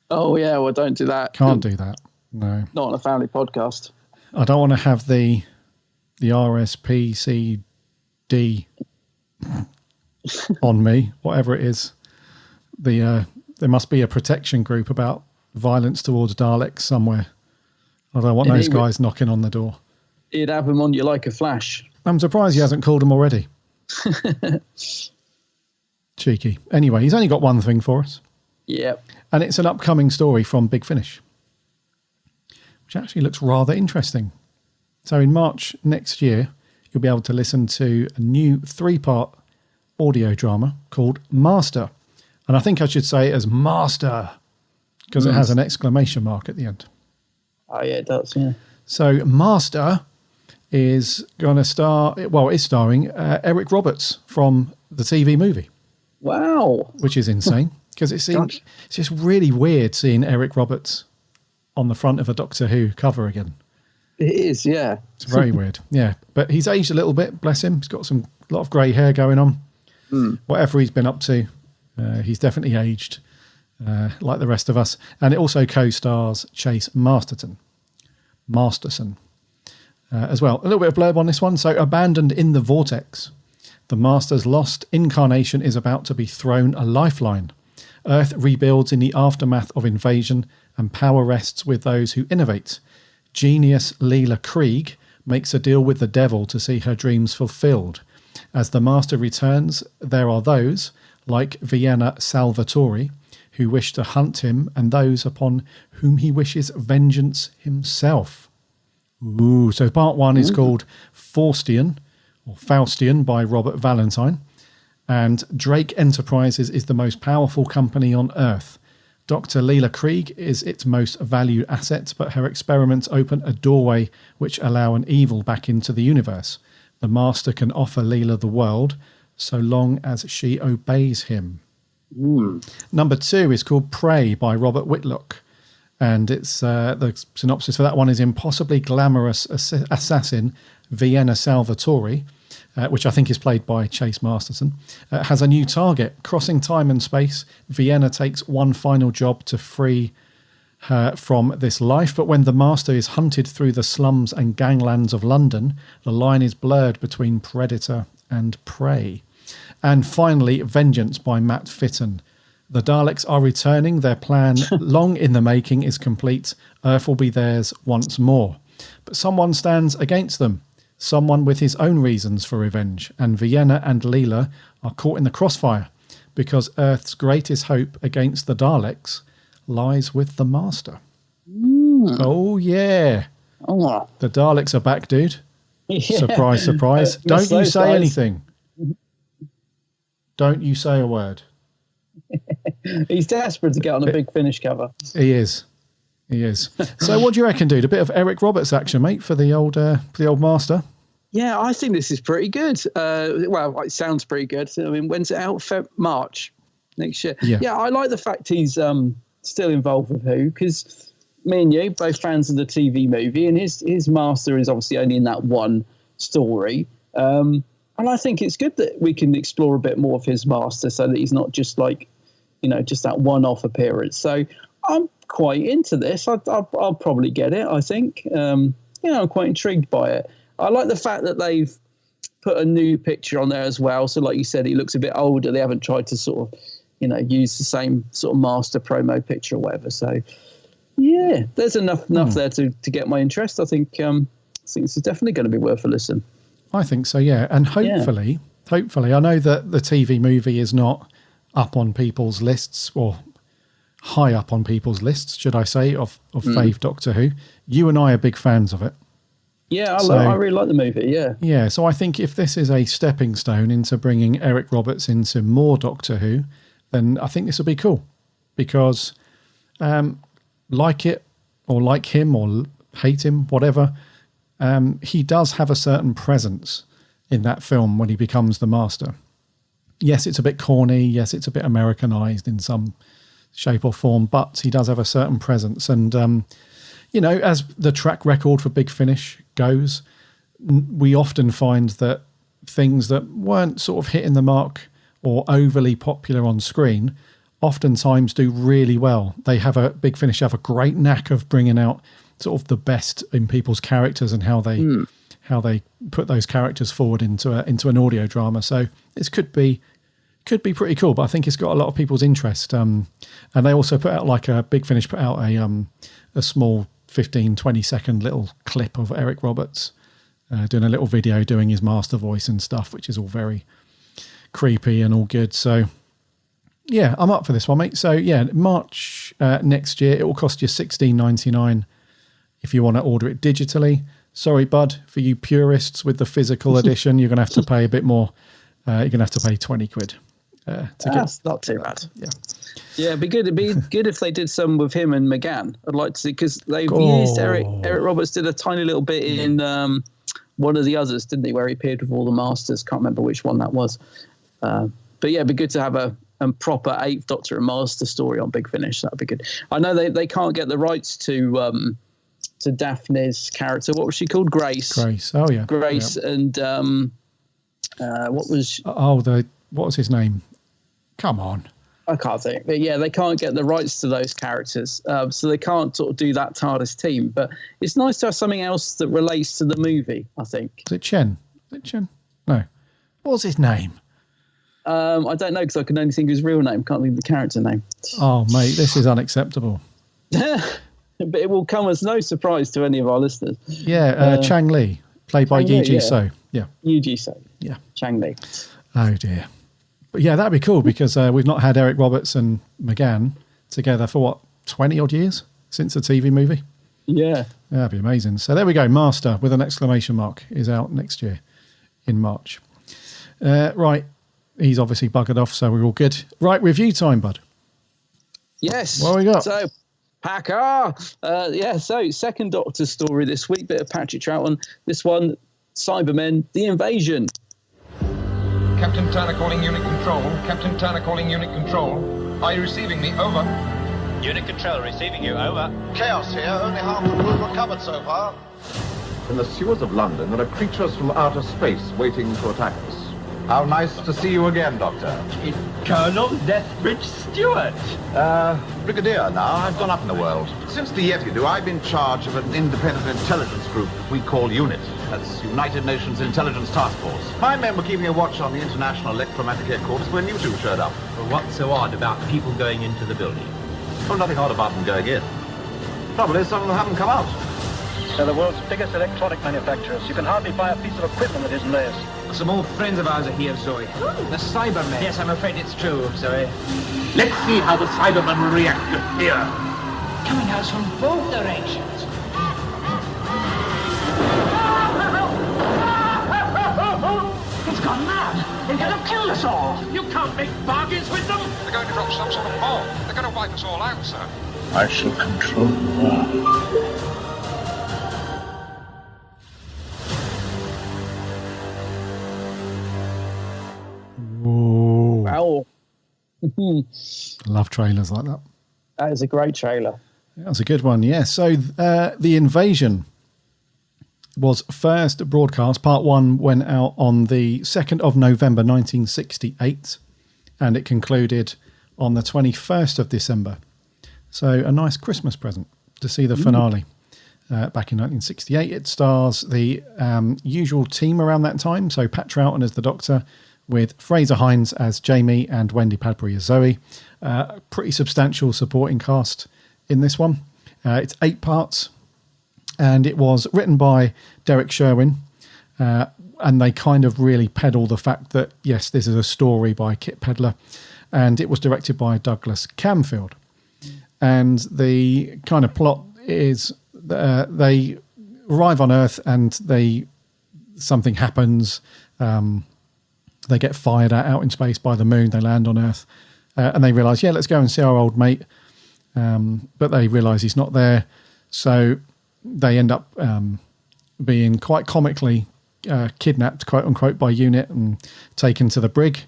Oh, yeah, well, don't do that. Can't do that. No. Not on a family podcast. I don't want to have the RSPCD on me, whatever it is. There must be a protection group about violence towards Daleks somewhere. I don't want those guys knocking on the door. He'd have them on you like a flash. I'm surprised he hasn't called them already. Cheeky. Anyway, he's only got one thing for us. Yep. And it's an upcoming story from Big Finish, which actually looks rather interesting. So in March next year, you'll be able to listen to a new 3-part audio drama called Master. And I think I should say it as Master, because it has an exclamation mark at the end. Oh, yeah, it does, yeah. So Master is going to star, well, it's starring Eric Roberts from the TV movie. Wow. Which is insane, because it's just really weird seeing Eric Roberts on the front of a Doctor Who cover again. It is, yeah. It's very weird, yeah. But he's aged a little bit, bless him. He's got a lot of grey hair going on. Whatever he's been up to, he's definitely aged like the rest of us. And it also co-stars Chase Masterson as well. A little bit of blurb on this one. So, abandoned in the vortex, the Master's lost incarnation is about to be thrown a lifeline. Earth rebuilds in the aftermath of invasion, and power rests with those who innovate. Genius Leela Krieg makes a deal with the devil to see her dreams fulfilled. As the Master returns, there are those, like Vienna Salvatore, who wish to hunt him, and those upon whom he wishes vengeance himself. Ooh, so part 1 is called Faustian by Robert Valentine, and Drake Enterprises is the most powerful company on Earth. Dr. Leela Krieg is its most valued asset, but her experiments open a doorway which allow an evil back into the universe. The Master can offer Leela the world, so long as she obeys him. Number 2 is called Prey by Robert Whitlock, and it's the synopsis for that one is impossibly glamorous assassin Vienna Salvatore, which I think is played by Chase Masterson, has a new target. Crossing time and space, Vienna takes one final job to free her from this life, but when the Master is hunted through the slums and ganglands of London, the line is blurred between predator and prey. And finally, Vengeance by Matt Fitton. The Daleks are returning. Their plan, long in the making, is complete. Earth will be theirs once more. But someone stands against them. Someone with his own reasons for revenge. And Vienna and Leela are caught in the crossfire because Earth's greatest hope against the Daleks lies with the Master. Oh, yeah. Oh. The Daleks are back, dude. Yeah. Surprise, surprise. Don't you say anything. Don't you say a word. He's desperate to get on a Big Finish cover. He is. So what do you reckon, dude? A bit of Eric Roberts action, mate, for the old Master? Yeah, I think this is pretty good. Well, it sounds pretty good. I mean, when's it out? March next year. Yeah, I like the fact he's still involved with Who, because me and you, both fans of the TV movie, and his Master is obviously only in that one story. And I think it's good that we can explore a bit more of his Master so that he's not just like, just that one-off appearance. So I'm quite into this. I'll probably get it, I think. I'm quite intrigued by it. I like the fact that they've put a new picture on there as well. So like you said, he looks a bit older. They haven't tried to sort of, use the same sort of Master promo picture or whatever. So, yeah, there's enough there to get my interest. I think this is definitely going to be worth a listen. I think so, yeah. And hopefully, I know that the TV movie is not up on people's lists, or high up on people's lists, should I say, of fave Doctor Who. You and I are big fans of it. Yeah, I really like the movie, yeah. Yeah, so I think if this is a stepping stone into bringing Eric Roberts into more Doctor Who, then I think this will be cool. Because like it, or like him, or hate him, whatever, he does have a certain presence in that film when he becomes the Master. Yes, it's a bit corny. Yes, it's a bit Americanized in some shape or form, but he does have a certain presence. And, as the track record for Big Finish goes, we often find that things that weren't sort of hitting the mark or overly popular on screen oftentimes do really well. Big Finish have a great knack of bringing out sort of the best in people's characters and how they put those characters forward into an audio drama. So this could be pretty cool, but I think it's got a lot of people's interest. And they also put out Big Finish put out a small 15-20 second little clip of Eric Roberts doing a little video doing his master voice and stuff, which is all very creepy and all good. So yeah, I'm up for this one, mate. So yeah, March next year, it will cost you $16.99 if you want to order it digitally. Sorry, bud, for you purists with the physical edition, you're going to have to pay a bit more. You're going to have to pay 20 quid. That's not too bad. Yeah, it'd be good. It'd be good if they did some with him and McGann. I'd like to see, because they've used Eric Roberts did a tiny little bit in one of the others, didn't they, where he appeared with all the masters. Can't remember which one that was. But yeah, it'd be good to have a proper Eighth Doctor and Master story on Big Finish. That'd be good. I know they can't get the rights to Daphne's character. What was she called? Grace. Oh yeah. Grace. Yeah. And what was? What was his name? Come on. I can't think. But yeah, they can't get the rights to those characters, so they can't sort of do that TARDIS team. But it's nice to have something else that relates to the movie, I think. Is it Chen? No. What was his name? I don't know, because I can only think of his real name. Can't think of the character name. Oh, mate, this is unacceptable. But it will come as no surprise to any of our listeners. Yeah, Chang Li, played by Yu Ji So. Yeah. Yu Ji So. Yeah. Chang Li. Oh, dear. But yeah, that'd be cool, because we've not had Eric Roberts and McGann together for 20-odd years since the TV movie? Yeah. That'd be amazing. So there we go. Master, with an exclamation mark, is out next year in March. Right. He's obviously buggered off, so we're all good. Right, review time, bud. Yes. What we got? So, Packer. So second Doctor story this week, bit of Patrick Troughton. This one, Cybermen, The Invasion. Captain Turner calling unit control. Captain Turner calling unit control. Are you receiving me? Over. Unit control receiving you. Over. Chaos here. Only half the crew recovered so far. In the sewers of London, there are creatures from outer space waiting to attack us. How nice to see you again, Doctor. It's Colonel Lethbridge Stewart. Brigadier now. I've gone up in the world. Since the Yeti do, I've been in charge of an independent intelligence group that we call UNIT. That's United Nations Intelligence Task Force. My men were keeping a watch on the International Electromagnetic Headquarters when you two showed up. Well, what's so odd about people going into the building? Oh, nothing odd about them going in. Trouble is, some of them haven't come out. They're the world's biggest electronic manufacturers. You can hardly buy a piece of equipment that isn't theirs. Some old friends of ours are here, Zoe. The Cybermen. Yes, I'm afraid it's true, Zoe. Let's see how the Cybermen will react to fear. Coming at us from both directions. He's gone mad. He's going to kill us all. You can't make bargains with them. They're going to drop some sort of bomb. They're going to wipe us all out, sir. I shall control the world. Whoa. Wow. I love trailers like that. That is a great trailer. That's a good one, yeah. So The Invasion was first broadcast. Part 1 went out on the 2nd of November 1968, and it concluded on the 21st of December. So a nice Christmas present to see the finale back in 1968. It stars the usual team around that time. So Pat Troughton as the Doctor, with Fraser Hines as Jamie and Wendy Padbury as Zoe. Pretty substantial supporting cast in this one. It's 8 parts, and it was written by Derek Sherwin, and they kind of really peddle the fact that, yes, this is a story by Kit Pedler, and it was directed by Douglas Camfield. And the kind of plot is they arrive on Earth and something happens. They get fired out in space by the moon. They land on Earth, and they realise, let's go and see our old mate. But they realise he's not there, so they end up being quite comically kidnapped, quote unquote, by UNIT and taken to the brig.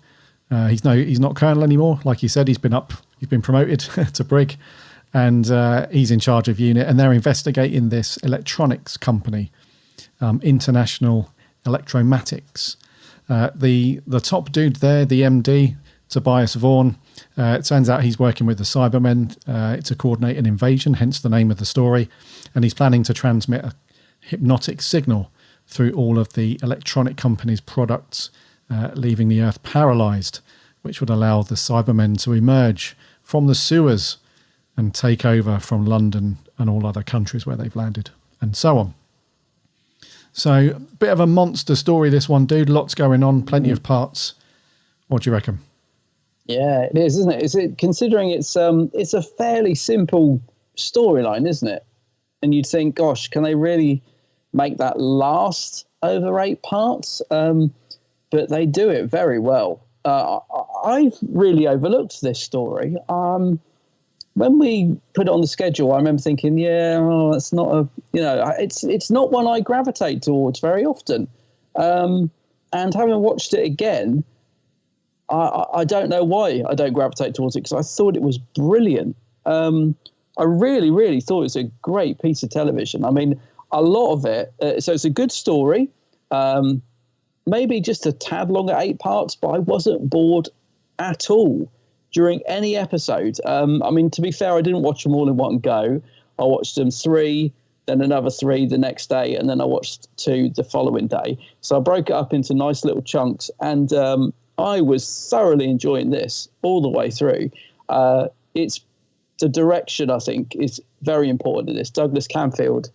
He's not Colonel anymore. Like he said, he's been promoted to brig, and he's in charge of UNIT, and they're investigating this electronics company, International Electromatics. The top dude there, the MD, Tobias Vaughan. It turns out he's working with the Cybermen to coordinate an invasion, hence the name of the story. And he's planning to transmit a hypnotic signal through all of the electronic company's products, leaving the Earth paralysed, which would allow the Cybermen to emerge from the sewers and take over from London and all other countries where they've landed, and so on. So, a bit of a monster story, this one, dude. Lots going on, plenty of parts. What do you reckon? Yeah, it is, isn't it? Is it, considering it's a fairly simple storyline, isn't it? And you'd think, gosh, can they really make that last over 8 parts? But they do it very well. I've really overlooked this story. When we put it on the schedule, I remember thinking, it's not it's not one I gravitate towards very often. And having watched it again, I don't know why I don't gravitate towards it, because I thought it was brilliant. I really, really thought it was a great piece of television. I mean, a lot of it. So it's a good story. Maybe just a tad longer, 8 parts, but I wasn't bored at all during any episode. I mean, to be fair, I didn't watch them all in one go. I watched them 3, then another 3 the next day, and then I watched 2 the following day. So I broke it up into nice little chunks, and I was thoroughly enjoying this all the way through. It's the direction, I think, is very important in this. Douglas Camfield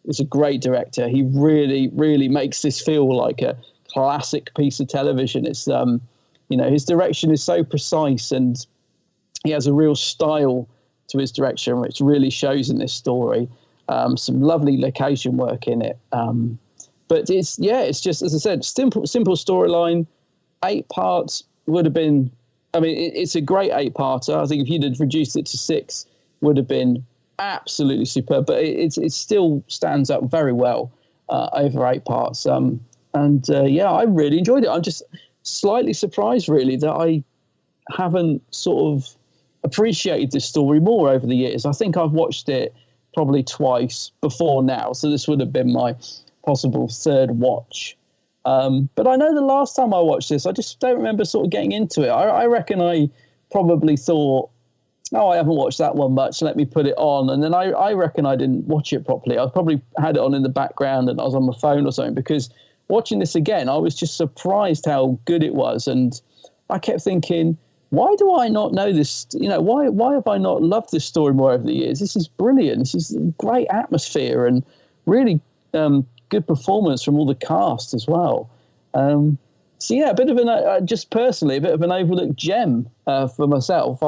is a great director. He really, really makes this feel like a classic piece of television. It's his direction is so precise, and he has a real style to his direction, which really shows in this story. Some lovely location work in it. But it's just, as I said, simple storyline. 8 parts would have been, I mean, it's a great 8-parter. I think if you'd have reduced it to 6, would have been absolutely superb. But it still stands up very well over 8 parts. I really enjoyed it. I'm just slightly surprised, really, that I haven't sort of appreciated this story more over the years. I think I've watched it probably twice before now, so this would have been my possible 3rd watch. But I know the last time I watched this, I just don't remember sort of getting into it. I reckon I probably thought, I haven't watched that one much, let me put it on. And then I reckon I didn't watch it properly. I probably had it on in the background and I was on my phone or something, because watching this again, I was just surprised how good it was. And I kept thinking, why do I not know this? Why have I not loved this story more over the years? This is brilliant. This is great atmosphere and really good performance from all the cast as well. A bit of an just personally a bit of an overlooked gem for myself.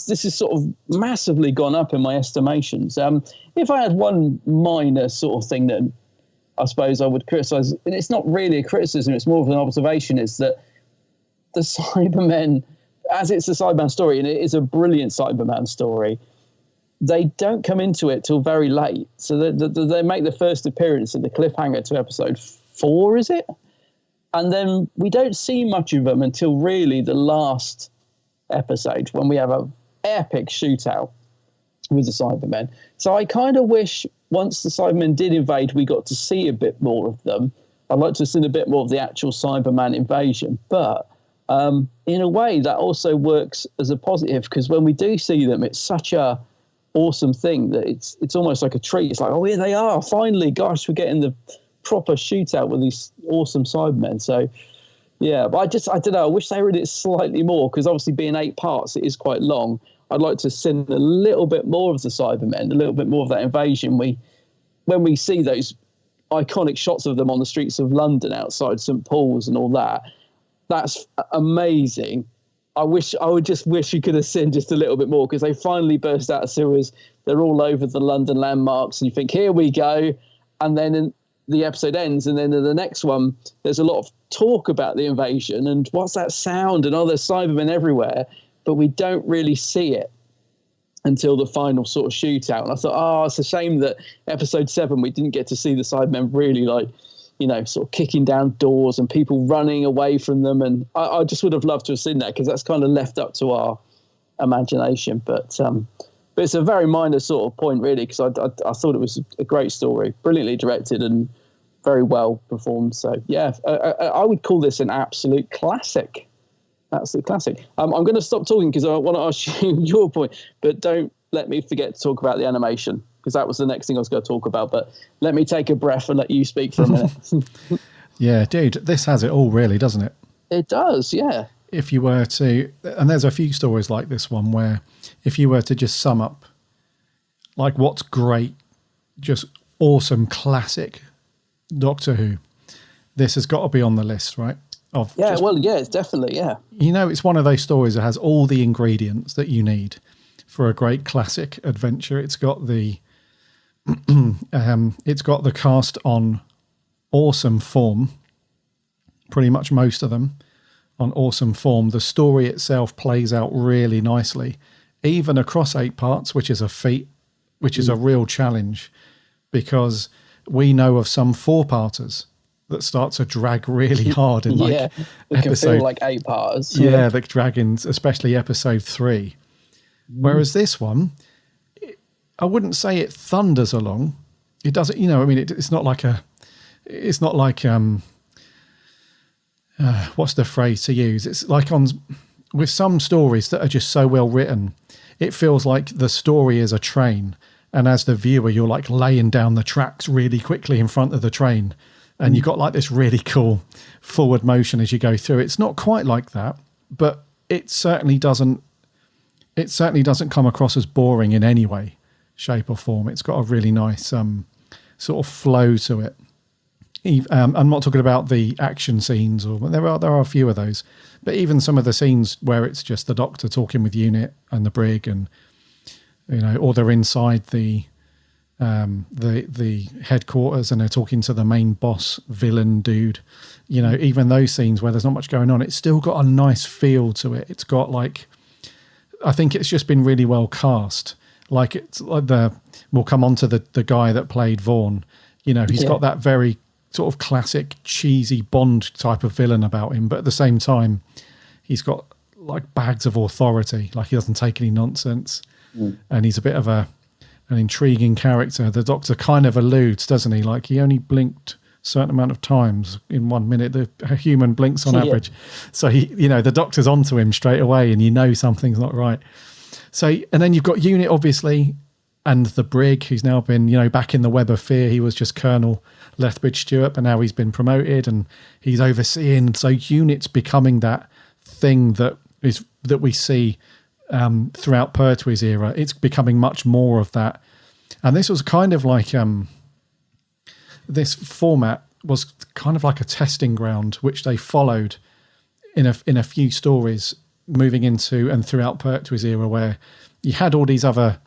This has sort of massively gone up in my estimations. If I had one minor sort of thing that I suppose I would criticise, and it's not really a criticism, it's more of an observation, is that the Cybermen, as it's a Cyberman story, and it is a brilliant Cyberman story, they don't come into it till very late. So they make the first appearance at the cliffhanger to episode 4, is it? And then we don't see much of them until really the last episode, when we have an epic shootout with the Cybermen. So I kind of wish once the Cybermen did invade, we got to see a bit more of them. I'd like to have seen a bit more of the actual Cyberman invasion. But in a way, that also works as a positive, because when we do see them, it's such a awesome thing that it's almost like a treat. It's like, oh, here they are, finally, gosh, we're getting the proper shootout with these awesome Cybermen. So yeah, but I don't know, I wish they read it slightly more, because obviously being 8 parts, it is quite long. I'd like to see a little bit more of the Cybermen, a little bit more of that invasion. When we see those iconic shots of them on the streets of London outside St. Paul's and all that, that's amazing. I would just wish you could have seen just a little bit more, because they finally burst out of sewers. They're all over the London landmarks, and you think, here we go. And then the episode ends, and then in the next one, there's a lot of talk about the invasion and what's that sound, and there's Cybermen everywhere, but we don't really see it until the final sort of shootout. And I thought, it's a shame that episode 7, we didn't get to see the Cybermen really sort of kicking down doors and people running away from them. And I just would have loved to have seen that, because that's kind of left up to our imagination. But it's a very minor sort of point, really, because I thought it was a great story, brilliantly directed and very well performed. So, yeah, I would call this an absolute classic. Absolute classic. I'm going to stop talking because I want to ask you your point, but don't let me forget to talk about the animation, because that was the next thing I was going to talk about. But let me take a breath and let you speak for a minute. Yeah, dude, this has it all, really, doesn't it? It does, yeah. If you were to, and there's a few stories like this one where if you were to just sum up, like, what's great, just awesome, classic Doctor Who, this has got to be on the list, right? It's definitely, yeah. You know, it's one of those stories that has all the ingredients that you need for a great classic adventure. It's got the it's got the cast on awesome form, pretty much most of them on awesome form. The story itself plays out really nicely, even across 8 parts, which is a feat, which is a real challenge, because we know of some 4-parters that start to drag really hard in it can feel like 8-parters. Yeah, the dragons, especially episode 3. Whereas this one, I wouldn't say it thunders along. It doesn't, you know, I mean, it's not like what's the phrase to use? It's like with some stories that are just so well written, it feels like the story is a train. And as the viewer, you're like laying down the tracks really quickly in front of the train. And you've got like this really cool forward motion as you go through. It's not quite like that, but it certainly doesn't come across as boring in any way, shape or form. It's got a really nice sort of flow to it. I'm not talking about the action scenes, or there are a few of those, but even some of the scenes where it's just the Doctor talking with Unit and the brig, and you know, or they're inside the headquarters and they're talking to the main boss villain dude. You know, even those scenes where there's not much going on, it's still got a nice feel to it. It's got like, I think it's just been really well cast. Like, it's like we'll come on to the guy that played Vaughn. You know, he's got that very sort of classic cheesy Bond type of villain about him, but at the same time, he's got like bags of authority. Like, he doesn't take any nonsense, and he's a bit of an intriguing character. The Doctor kind of alludes, doesn't he? Like, he only blinked a certain amount of times in 1 minute. A human blinks on average. So the Doctor's onto him straight away, and you know something's not right. So, and then you've got Unit, obviously, and the brig, who's now been, back in the Web of Fear. He was just Colonel Lethbridge Stewart, but now he's been promoted and he's overseeing. So Unit's becoming that thing that we see throughout Pertwee's era. It's becoming much more of that. And this was kind of like this format was kind of like a testing ground, which they followed in a few stories moving into and throughout Pertwee's era, where you had all these other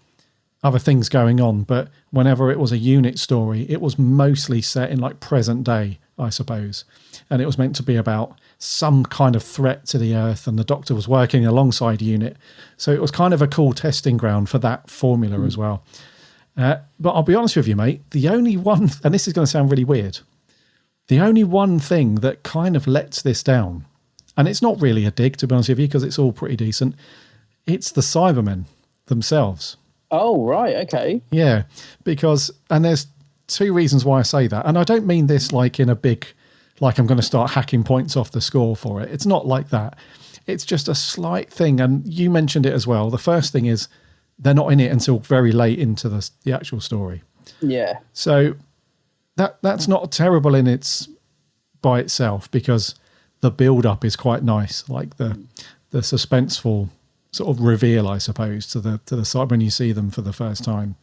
things going on, but whenever it was a Unit story, it was mostly set in like present day, I suppose. And it was meant to be about some kind of threat to the Earth, and the Doctor was working alongside Unit. So it was kind of a cool testing ground for that formula as well. But I'll be honest with you, mate, the only one, and this is going to sound really weird, the only one thing that kind of lets this down, and it's not really a dig, to be honest with you, because it's all pretty decent, it's the Cybermen themselves. Oh, right, okay. Yeah, and there's 2 reasons why I say that. And I don't mean this like in a big, like I'm going to start hacking points off the score for it. It's not like that. It's just a slight thing. And you mentioned it as well. The first thing is they're not in it until very late into the actual story. Yeah. So that's not terrible by itself, because the build-up is quite nice. Like the suspenseful sort of reveal, I suppose, to the side when you see them for the first time.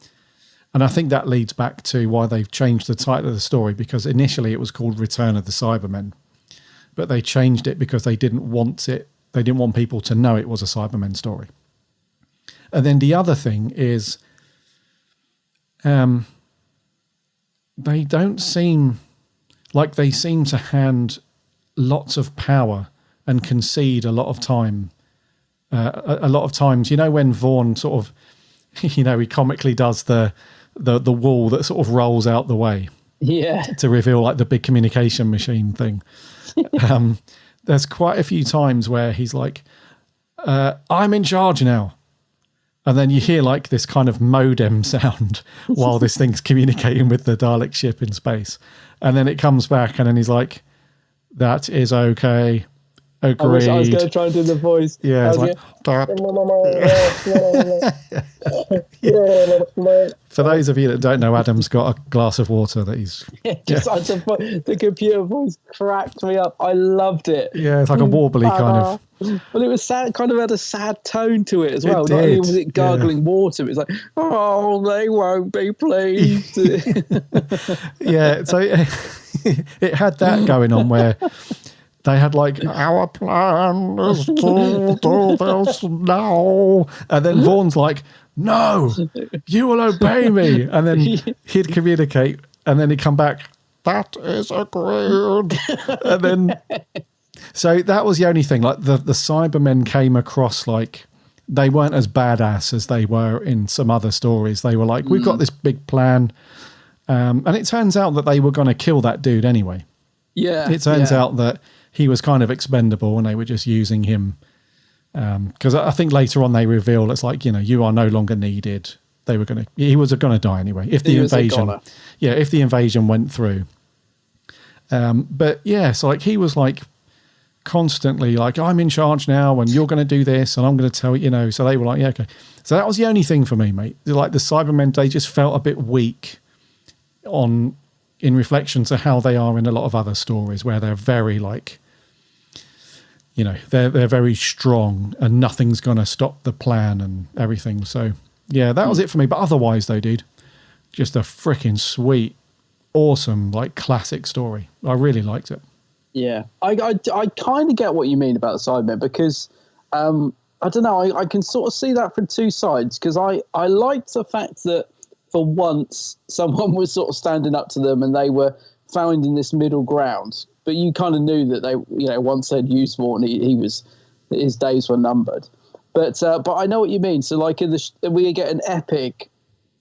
And I think that leads back to why they've changed the title of the story, because initially it was called Return of the Cybermen, but they changed it because they didn't want people to know it was a Cybermen story. And then the other thing is they don't seem like they seem to hand lots of power and concede a lot of time. A lot of times, when Vaughn sort of, he comically does the wall that sort of rolls out the way, to reveal like the big communication machine thing. There's quite a few times where he's like, "I'm in charge now," and then you hear like this kind of modem sound while this thing's communicating with the Dalek ship in space, and then it comes back, and then he's like, "That is okay. Agreed. I was going to try and do the voice. Yeah, it's like, for those of you that don't know, Adam's got a glass of water that he's... The computer voice cracked me up. I loved it. Yeah, it's like a warbly kind of... But it was sad, kind of had a sad tone to it as well. It Not only did, was it gargling water, it was like, oh, they won't be pleased. Yeah, so it had that going on where they had like, our plan is to do this now. And then Vaughn's like, no, you will obey me. And then he'd communicate and then he'd come back, that is agreed. And then... So that was the only thing. Like the Cybermen came across like they weren't as badass as they were in some other stories. They were like, we've got this big plan. And it turns out that they were going to kill that dude anyway. Yeah. It turns out that he was kind of expendable and they were just using him. Because I think later on they reveal it's like, you are no longer needed. He was going to die anyway. If the invasion went through. But yeah, so like he was like, constantly like, I'm in charge now and you're going to do this and I'm going to tell you, so they were like, yeah, okay. So that was the only thing for me, mate. Like the Cybermen, they just felt a bit weak in reflection to how they are in a lot of other stories where they're very like, they're very strong and nothing's going to stop the plan and everything. So yeah, that was it for me. But otherwise though, dude, just a freaking sweet, awesome, like classic story. I really liked it. Yeah, I kind of get what you mean about the Cybermen because I don't know, I can sort of see that from two sides because I liked the fact that for once someone was sort of standing up to them and they were finding this middle ground. But you kind of knew that they, once they'd used Vaughn, his days were numbered. But I know what you mean. So like we get an epic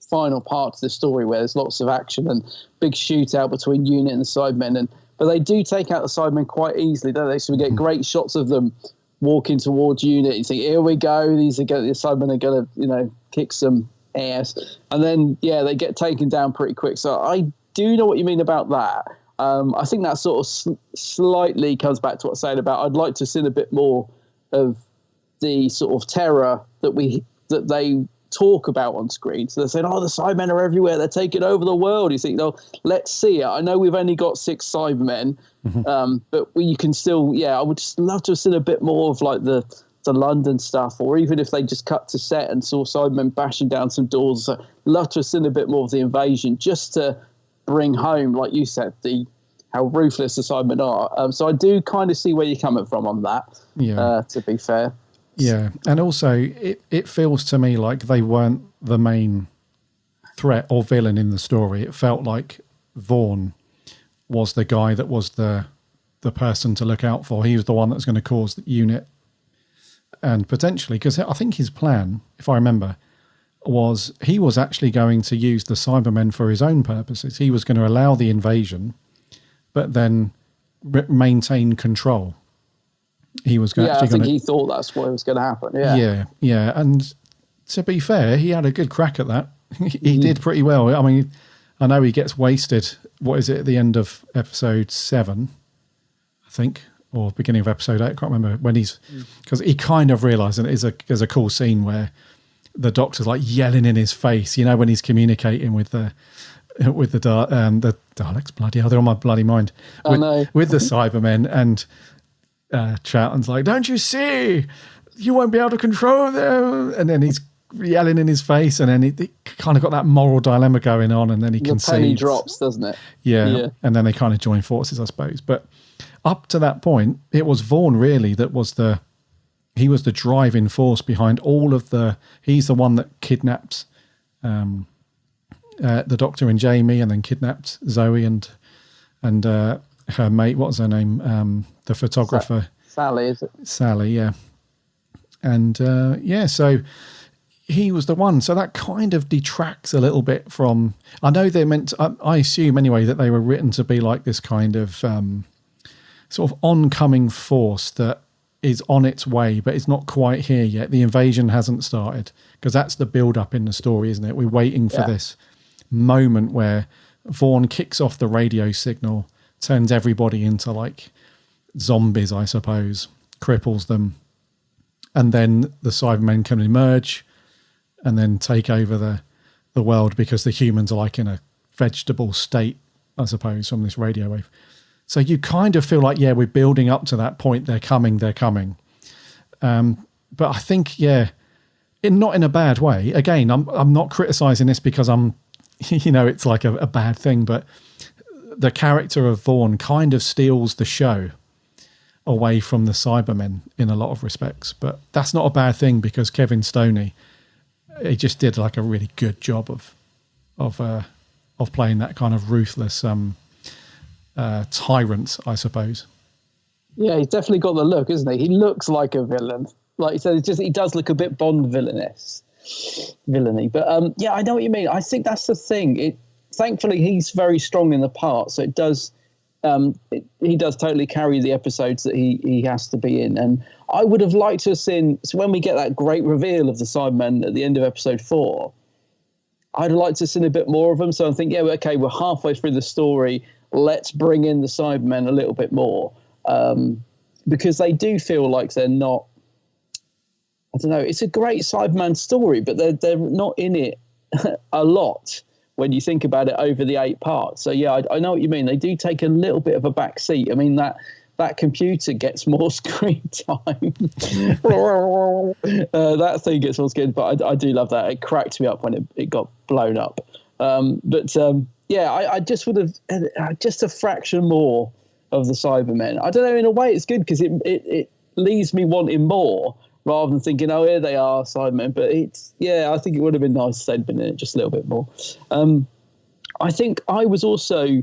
final part to the story where there's lots of action and big shootout between Unit and the Cybermen but they do take out the Cybermen quite easily, don't they? So we get great shots of them walking towards Unit. You think, here we go. The Cybermen are going to, kick some ass. And then, they get taken down pretty quick. So I do know what you mean about that. I think that sort of slightly comes back to what I was saying about I'd like to see a bit more of the sort of terror that they talk about on screen. So they're saying, the Cybermen are everywhere, they're taking over the world. You think, let's see it. I know we've only got 6 Cybermen, but you can still, I would just love to have seen a bit more of like the London stuff, or even if they just cut to set and saw Cybermen bashing down some doors. So love to have seen a bit more of the invasion just to bring home, like you said, how ruthless the Cybermen are. So I do kind of see where you're coming from on that, to be fair. Yeah, and also it feels to me like they weren't the main threat or villain in the story. It felt like Vaughn was the guy that was the person to look out for. He was the one that was going to cause the Unit. And potentially, because I think his plan, if I remember, was he was actually going to use the Cybermen for his own purposes. He was going to allow the invasion, but then maintain control. He was going. I think he thought that's what was going to happen. Yeah. And to be fair, he had a good crack at that. He did pretty well. I mean, I know he gets wasted. What is it at the end of episode 7, I think, or beginning of episode 8? I can't remember when because he kind of realised, and there's a cool scene where the Doctor's like yelling in his face. When he's communicating with the Daleks. Bloody hell, they're on my bloody mind. With the Cybermen and. Charlton's like, don't you see? You won't be able to control them. And then he's yelling in his face, and then he kind of got that moral dilemma going on, and then he concedes. The penny drops, doesn't it? Yeah. And then they kind of join forces, I suppose. But up to that point, it was Vaughn really that was the driving force behind all of he's the one that kidnaps the Doctor and Jamie, and then kidnapped Zoe and her mate, what was her name? The photographer. Sally, is it? Sally, yeah. And so he was the one. So that kind of detracts a little bit from... I know they're meant to, I assume anyway, that they were written to be like this kind of sort of oncoming force that is on its way, but it's not quite here yet. The invasion hasn't started, because that's the build-up in the story, isn't it? We're waiting for this moment where Vaughn kicks off the radio signal, turns everybody into like zombies, I suppose, cripples them, and then the Cybermen can emerge and then take over the world because the humans are like in a vegetable state, I suppose, from this radio wave. So you kind of feel like, yeah, we're building up to that point. They're coming. But I think, yeah, not in a bad way. Again, I'm not criticizing this because I'm, it's like a bad thing, but the character of Vaughn kind of steals the show away from the Cybermen in a lot of respects. But that's not a bad thing because Kevin Stoney, he just did like a really good job of playing that kind of ruthless tyrant, I suppose. Yeah, he's definitely got the look, isn't he? He looks like a villain. Like you said, he does look a bit Bond villainy. But yeah, I know what you mean. I think that's the thing. Thankfully, he's very strong in the part, so it does. He does totally carry the episodes that he has to be in. And I would have liked to have seen. So when we get that great reveal of the Cybermen at the end of episode 4, I'd like to have seen a bit more of them. So I think, yeah, okay, we're halfway through the story. Let's bring in the Cybermen a little bit more. Because they do feel like they're not, I don't know, it's a great Cyberman story, but they're not in it a lot when you think about it over the 8 parts. So yeah, I know what you mean. They do take a little bit of a back seat. I mean, that computer gets more screen time. That thing gets more screen, but I do love that. It cracked me up when it got blown up. Yeah, I just would have just a fraction more of the Cybermen. I don't know, in a way it's good because it leaves me wanting more rather than thinking, oh, here they are, Cybermen. But I think it would have been nice if they'd been in it just a little bit more. I think I was also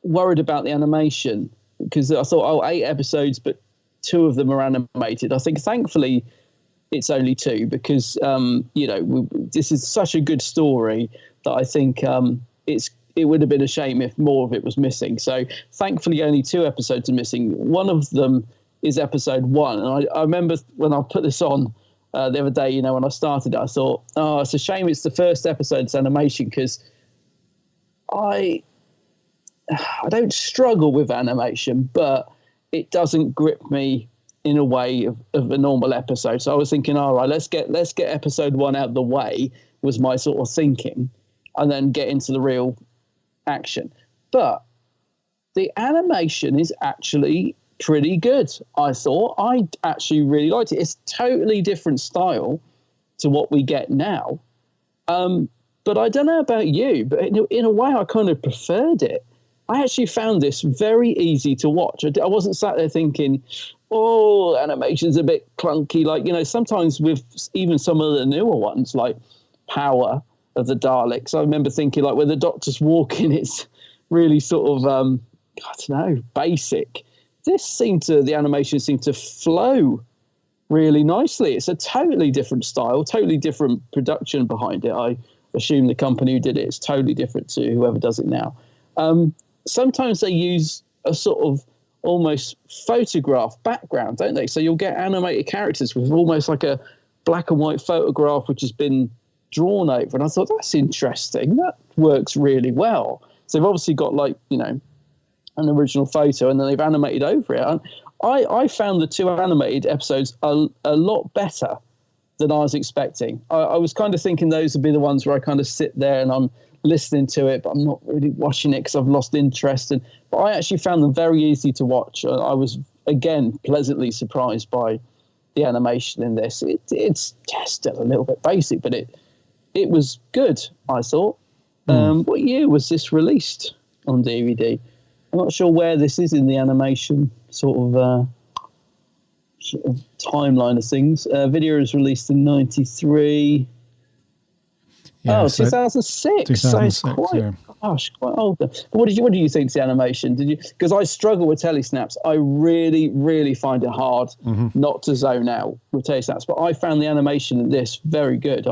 worried about the animation because I thought, 8 episodes, but 2 of them are animated. I think thankfully it's only 2 because, this is such a good story that I think it would have been a shame if more of it was missing. So thankfully only 2 episodes are missing. One of them is episode 1. And I remember when I put this on the other day, when I started it, I thought, oh, it's a shame it's the first episode's animation because I don't struggle with animation, but it doesn't grip me in a way of a normal episode. So I was thinking, all right, let's get episode 1 out of the way was my sort of thinking, and then get into the real action. But the animation is actually pretty good, I thought. I actually really liked it. It's totally different style to what we get now. But I don't know about you, but in a way I kind of preferred it. I actually found this very easy to watch. I wasn't sat there thinking, oh, animation's a bit clunky. Like, sometimes with even some of the newer ones, like Power of the Daleks, I remember thinking, like, when the Doctor's walking, it's really sort of, I don't know, basic. The animation seemed to flow really nicely. It's a totally different style, totally different production behind it. I assume the company who did it is totally different to whoever does it now. Sometimes they use a sort of almost photograph background, don't they? So you'll get animated characters with almost like a black and white photograph which has been drawn over. And I thought, that's interesting. That works really well. So they've obviously got an original photo and then they've animated over it. And I found the 2 animated episodes a lot better than I was expecting. I was kind of thinking those would be the ones where I kind of sit there and I'm listening to it, but I'm not really watching it because I've lost interest. But I actually found them very easy to watch. I was, again, pleasantly surprised by the animation in this. It's still a little bit basic, but it was good, I thought. What year was this released on DVD? I'm not sure where this is in the animation sort of timeline of things. Video was released in 93. Yeah, 2006. 2006. So it's quite old. But what do you think of the animation? Because I struggle with telesnaps. I really, really find it hard not to zone out with telesnaps. But I found the animation in this very good.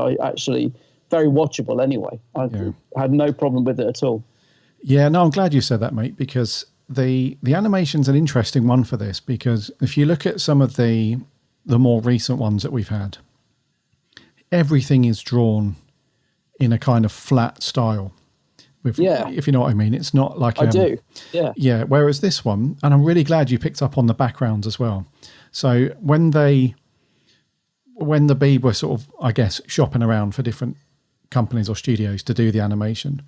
Very watchable anyway. I had no problem with it at all. Yeah, no, I'm glad you said that, mate, because the animation's an interesting one for this, because if you look at some of the more recent ones that we've had, everything is drawn in a kind of flat style. If you know what I mean. It's not like... I do, yeah. Yeah, whereas this one, and I'm really glad you picked up on the backgrounds as well. So when the Beeb were sort of, I guess, shopping around for different companies or studios to do the animation,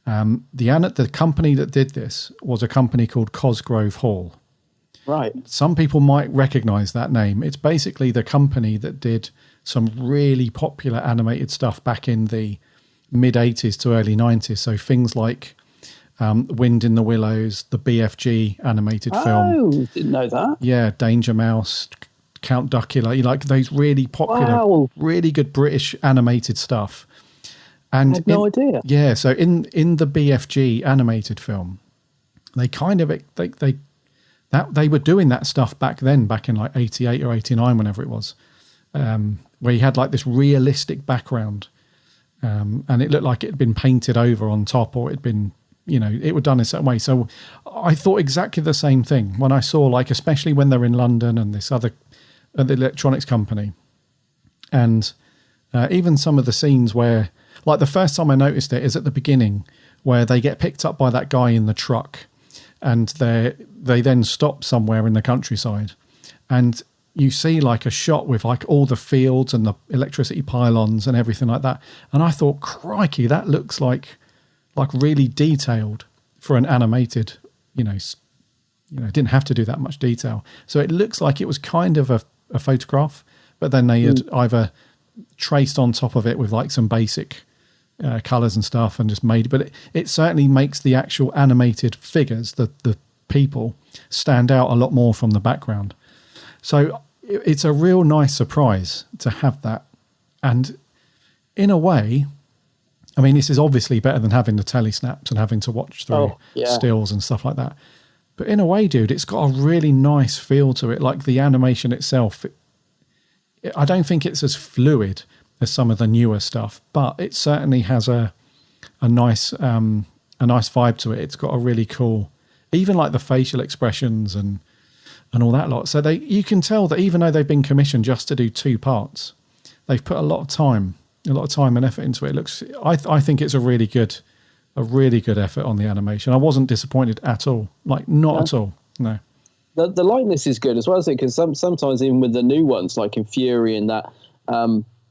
the company that did this was a company called Cosgrove Hall. Right. Some people might recognize that name. It's basically the company that did some really popular animated stuff back in the mid-80s to early 90s. So things like Wind in the Willows, the BFG animated film. Oh, didn't know that. Yeah, Danger Mouse, Count Duckula, like those really popular, really good British animated stuff. And I had no idea. Yeah, so in the BFG animated film, they kind of they were doing that stuff back then, back in like 88 or 89, whenever it was, where you had like this realistic background, and it looked like it had been painted over on top, or it'd been, it was done in a certain way. So I thought exactly the same thing when I saw, like, especially when they're in London and this other the electronics company, and even some of the scenes where, like, the first time I noticed it is at the beginning, where they get picked up by that guy in the truck, and they then stop somewhere in the countryside, and you see like a shot with like all the fields and the electricity pylons and everything like that. And I thought, crikey, that looks like really detailed for an animated, it didn't have to do that much detail. So it looks like it was kind of a photograph, but then they had either traced on top of it with like some basic colors and stuff and just made, but it certainly makes the actual animated figures, the people, stand out a lot more from the background. So it's a real nice surprise to have that. And in a way, I mean, this is obviously better than having the telesnaps and having to watch through stills and stuff like that. But in a way, dude, it's got a really nice feel to it. Like the animation itself, I don't think it's as fluid as some of the newer stuff, but it certainly has a nice vibe to it. It's got a really cool, even like the facial expressions and all that lot. So you can tell that even though they've been commissioned just to do 2 parts, they've put a lot of time and effort into it. It looks, I think it's a really good effort on the animation. I wasn't disappointed at all, like not at all. No. The likeness is good as well, isn't it? Because sometimes even with the new ones, like in Fury and that,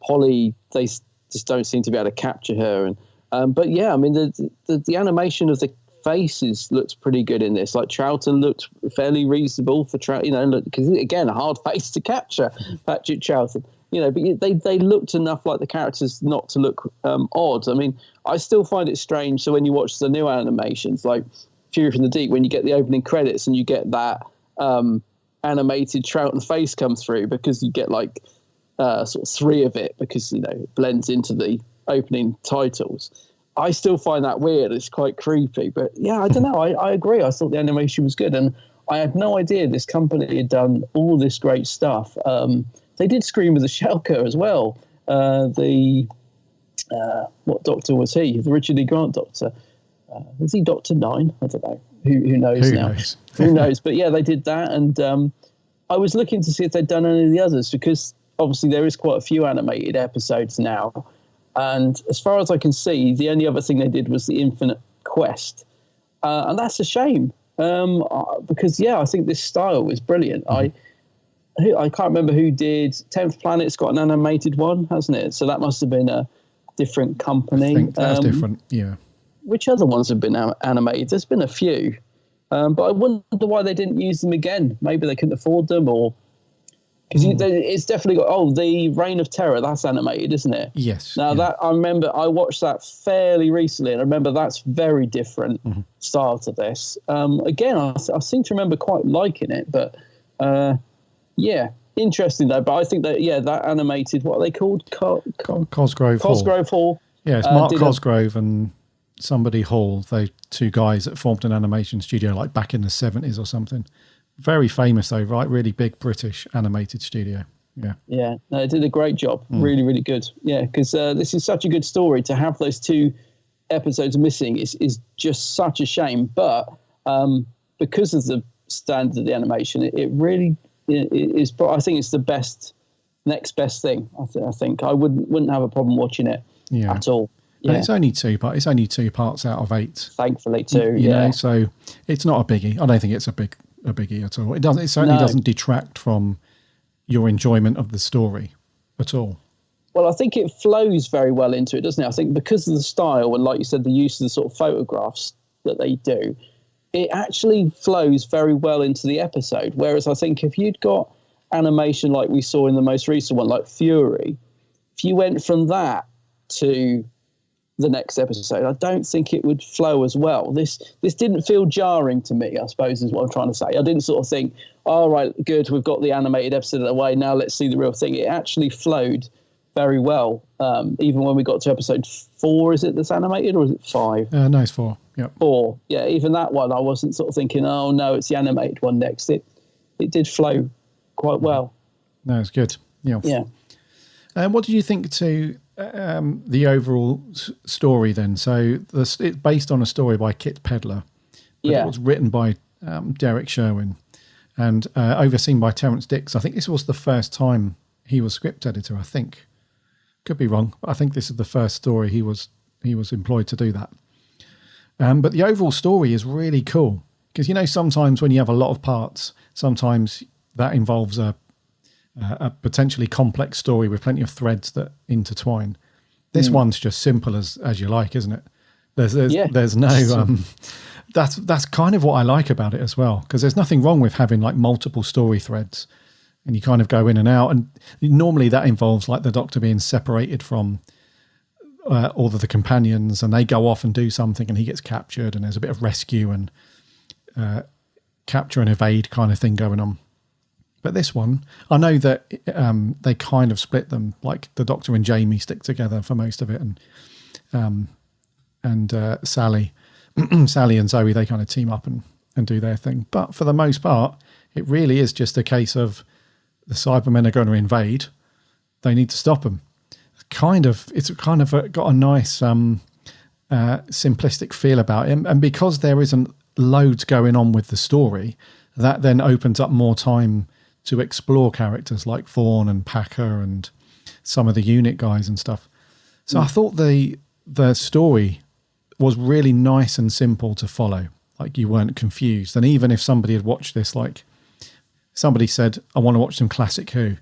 Polly, they just don't seem to be able to capture her. And but yeah, I mean the animation of the faces looks pretty good in this. Like Troughton looked fairly reasonable for because again, a hard face to capture, Patrick Troughton. But they looked enough like the characters not to look odd. I mean, I still find it strange. So when you watch the new animations, like Fury from the Deep, when you get the opening credits and you get that animated Troughton face come through, because you get like sort of 3 of it, because it blends into the opening titles. I still find that weird. It's quite creepy, but yeah, I don't know. I agree. I thought the animation was good, and I had no idea this company had done all this great stuff. They did Scream with the Shellker as well. What Doctor was he? The Richard E. Grant Doctor. Was he Doctor 9? I don't know. Who knows now? Who knows? But yeah, they did that, and I was looking to see if they'd done any of the others, because obviously there is quite a few animated episodes now. And as far as I can see, the only other thing they did was the Infinite Quest. And that's a shame, because, yeah, I think this style is brilliant. I can't remember who did 10th Planet's got an animated one, hasn't it? So that must have been a different company. I think that's different, yeah. Which other ones have been animated? There's been a few. But I wonder why they didn't use them again. Maybe they couldn't afford them, or... Because it's definitely got, the Reign of Terror, that's animated, isn't it? Yes. Now, that I remember, I watched that fairly recently, and I remember that's very different style to this. Again, I seem to remember quite liking it, but yeah, interesting though. But I think that, that animated, what are they called? Cosgrove Hall. Yeah, it's Mark Cosgrove and somebody Hall, they 2 guys that formed an animation studio like back in the 70s or something. Very famous though, right? Really big British animated studio. Yeah. Yeah, no, they did a great job. Really, really good. Yeah, because this is such a good story. To have those 2 episodes missing is just such a shame. But because of the standard of the animation, it really is. I think it's the next best thing. I think I wouldn't have a problem watching it at all. And it's only two parts out of 8. Thankfully, too. You know, so it's not a biggie. I don't think it's a biggie at all. It certainly doesn't detract from your enjoyment of the story at all. Well, I think it flows very well into it, doesn't it? I think because of the style and, like you said, the use of the sort of photographs that they do, it actually flows very well into the episode. Whereas I think if you'd got animation like we saw in the most recent one, like Fury, if you went from that to the next episode, I don't think it would flow as well. This didn't feel jarring to me, I suppose, is what I'm trying to say. I didn't sort of think, all right, good, we've got the animated episode of the way, now let's see the real thing. It actually flowed very well, even when we got to episode 4. Is it that's animated, or is it 5? No, it's 4. Yep. 4. Yeah, even that one, I wasn't sort of thinking, oh no, it's the animated one next. It did flow quite well. No, it's good. Yeah. What did you think to the overall story then? So it's based on a story by Kit Pedler. It was written by Derek Sherwin and overseen by Terence Dix. I think this was the first time he was script editor, I think. Could be wrong, but I think this is the first story he was employed to do that. But the overall story is really cool because, you know, sometimes when you have a lot of parts, sometimes that involves a potentially complex story with plenty of threads that intertwine. This one's just simple as you like, isn't it? There's no that's kind of what I like about it as well, because there's nothing wrong with having like multiple story threads and you kind of go in and out, and normally that involves like the Doctor being separated from all of the companions, and they go off and do something and he gets captured and there's a bit of rescue and capture and evade kind of thing going on. But this one, I know that they kind of split them, like the Doctor and Jamie stick together for most of it, and Sally and Zoe, they kind of team up and do their thing. But for the most part, it really is just a case of the Cybermen are going to invade. They need to stop them. It's kind of got a nice simplistic feel about it. And because there isn't loads going on with the story, that then opens up more time to explore characters like Vaughn and Packer and some of the unit guys and stuff. So I thought the story was really nice and simple to follow. Like you weren't confused. And even if somebody had watched this, like somebody said, I want to watch some classic Who,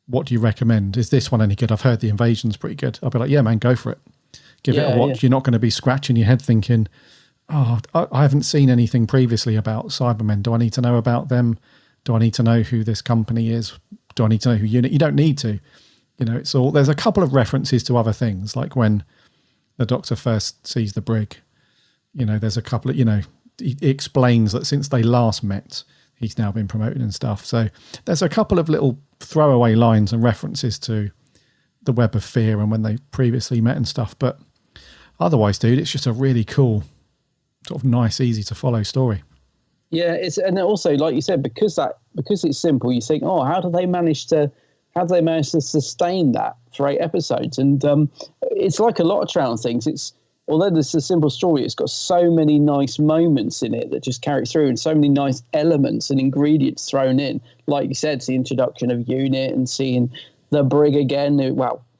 what do you recommend? Is this one any good? I've heard The Invasion's pretty good. I'll be like, yeah, man, go for it. Give it a watch. Yeah. You're not going to be scratching your head thinking, oh, I haven't seen anything previously about Cybermen. Do I need to know about them? Do I need to know who this company is? Do I need to know who unit? You don't need to. You know, it's all, there's a couple of references to other things, like when the Doctor first sees the brig, you know, there's a couple of, you know, he explains that since they last met, he's now been promoted and stuff. So there's a couple of little throwaway lines and references to the Web of Fear and when they previously met and stuff. But otherwise, dude, it's just a really cool, sort of nice, easy to follow story. Yeah, it's, and also, like you said, because it's simple, you think, oh, how do they manage to sustain that for 8 episodes? And it's like a lot of Troughton things. It's, although this is a simple story, it's got so many nice moments in it that just carry through, and so many nice elements and ingredients thrown in. Like you said, it's the introduction of Unit and seeing the brig again,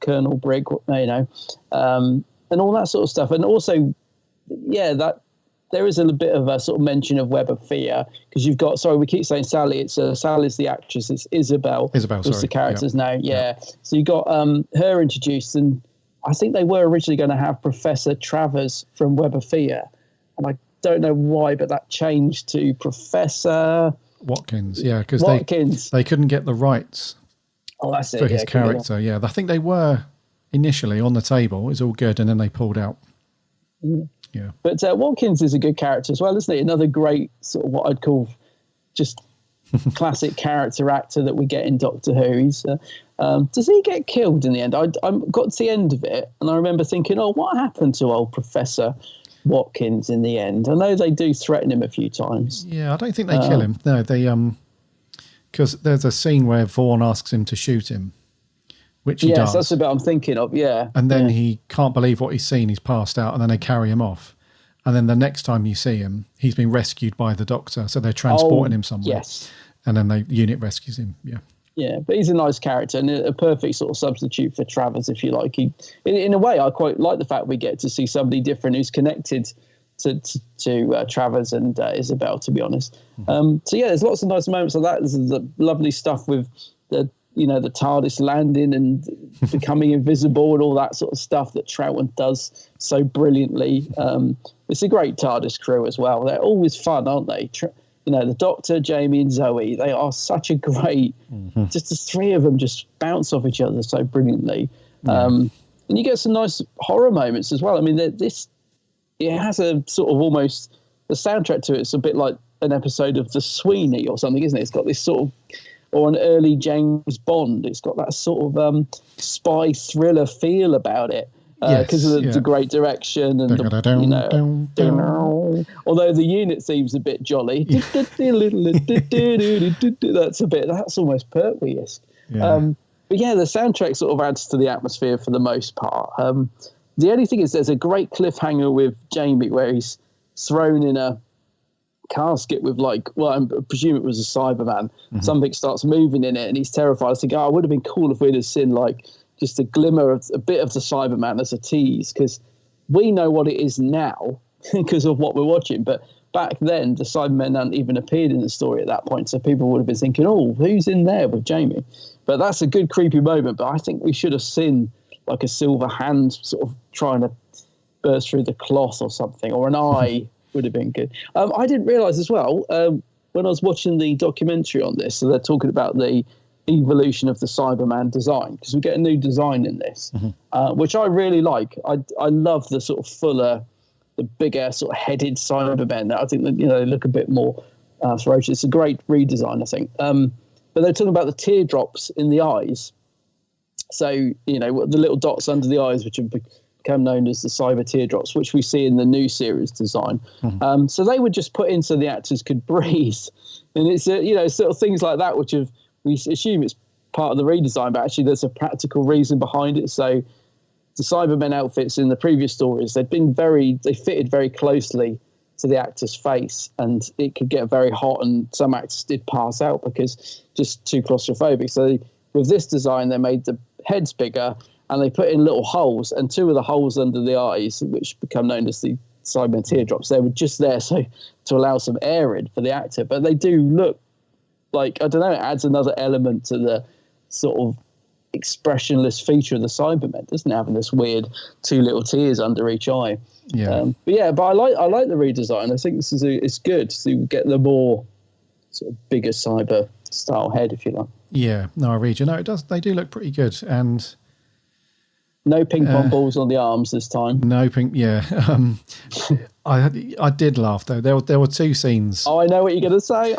Colonel Brig, you know, and all that sort of stuff. And also, yeah, that there is a bit of a sort of mention of Web of Fear, because you've got, sorry, we keep saying Sally. It's Sally's the actress. It's Isabel. Who's the character's name. Yeah. So you got her introduced, and I think they were originally going to have Professor Travers from Web of Fear, and I don't know why, but that changed to Professor Watkins. Yeah, because they couldn't get the rights. Oh, that's it. For his character. Yeah, I think they were initially on the table. It was all good, and then they pulled out. Mm. Yeah. But Watkins is a good character as well, isn't he? Another great sort of what I'd call just classic character actor that we get in Doctor Who. He's does he get killed in the end? I got to the end of it and I remember thinking, oh, what happened to old Professor Watkins in the end? I know they do threaten him a few times. Yeah, I don't think they kill him. No, they because there's a scene where Vaughn asks him to shoot him, which he does. Yes, that's the bit I'm thinking of, yeah. And then he can't believe what he's seen. He's passed out, and then they carry him off. And then the next time you see him, he's been rescued by the Doctor, so they're transporting him somewhere. Yes. And then the unit rescues him, yeah. Yeah, but he's a nice character and a perfect sort of substitute for Travers, if you like. In a way, I quite like the fact we get to see somebody different who's connected to Travers and Isabel, to be honest. So yeah, there's lots of nice moments like that. There's the lovely stuff with the TARDIS landing and becoming invisible and all that sort of stuff that Troughton does so brilliantly. It's a great TARDIS crew as well. They're always fun, aren't they? The Doctor, Jamie and Zoe, they are such a great, just the three of them just bounce off each other so brilliantly. And you get some nice horror moments as well. I mean, it has a sort of almost, the soundtrack to it's a bit like an episode of The Sweeney or something, isn't it? It's got this sort of, or an early James Bond. It's got that sort of spy thriller feel about it. Because of the great direction and although the unit seems a bit jolly, that's almost Pertwee-esque. But yeah, the soundtrack sort of adds to the atmosphere for the most part. The only thing is there's a great cliffhanger with Jamie where he's thrown in a casket with I presume it was a Cyberman. Something starts moving in it and he's terrified. I think, it would have been cool if we'd have seen just a glimmer of a bit of the Cyberman as a tease, because we know what it is now because of what we're watching. But back then, the Cybermen hadn't even appeared in the story at that point. So people would have been thinking, who's in there with Jamie? But that's a good creepy moment. But I think we should have seen like a silver hand sort of trying to burst through the cloth or something, or an eye would have been good. I didn't realise as well, when I was watching the documentary on this, so they're talking about the evolution of the Cyberman design, because we get a new design in this, which I really like. I love the sort of fuller, the bigger sort of headed Cybermen. I think that they look a bit more ferocious. It's a great redesign, I think. But they're talking about the teardrops in the eyes. So the little dots under the eyes, which have become known as the cyber teardrops, which we see in the new series design. So they would just put in so the actors could breathe, and it's sort of things like that, which have. We assume it's part of the redesign, but actually there's a practical reason behind it. So the Cybermen outfits in the previous stories, they fitted very closely to the actor's face, and it could get very hot, and some actors did pass out because just too claustrophobic. So with this design, they made the heads bigger and they put in little holes, and two of the holes under the eyes, which become known as the Cybermen teardrops, they were just there so to allow some air in for the actor. But they do look like, I don't know, it adds another element to the sort of expressionless feature of the Cybermen, doesn't it? Having this weird two little tears under each eye. But I like the redesign. I think it's good to get the more sort of bigger cyber style head, if you like. I read you. No, it does. They do look pretty good, and no ping pong balls on the arms this time. No ping. Yeah. I did laugh though. There were two scenes. Oh, I know what you're going to say.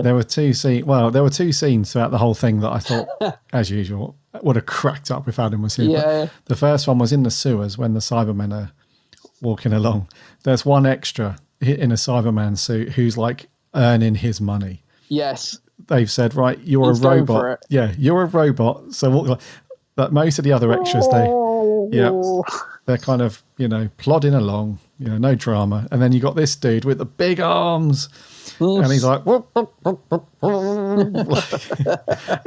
There were two scenes. Well, there were two scenes throughout the whole thing that I thought, as usual, would have cracked up if Adam was here. Yeah. But the first one was in the sewers when the Cybermen are walking along. There's one extra in a Cyberman suit who's like earning his money. Yes. They've said, right, you're a robot. Yeah, you're a robot. So but most of the other extras, they're kind of, plodding along, no drama. And then you got this dude with the big arms, and he's like,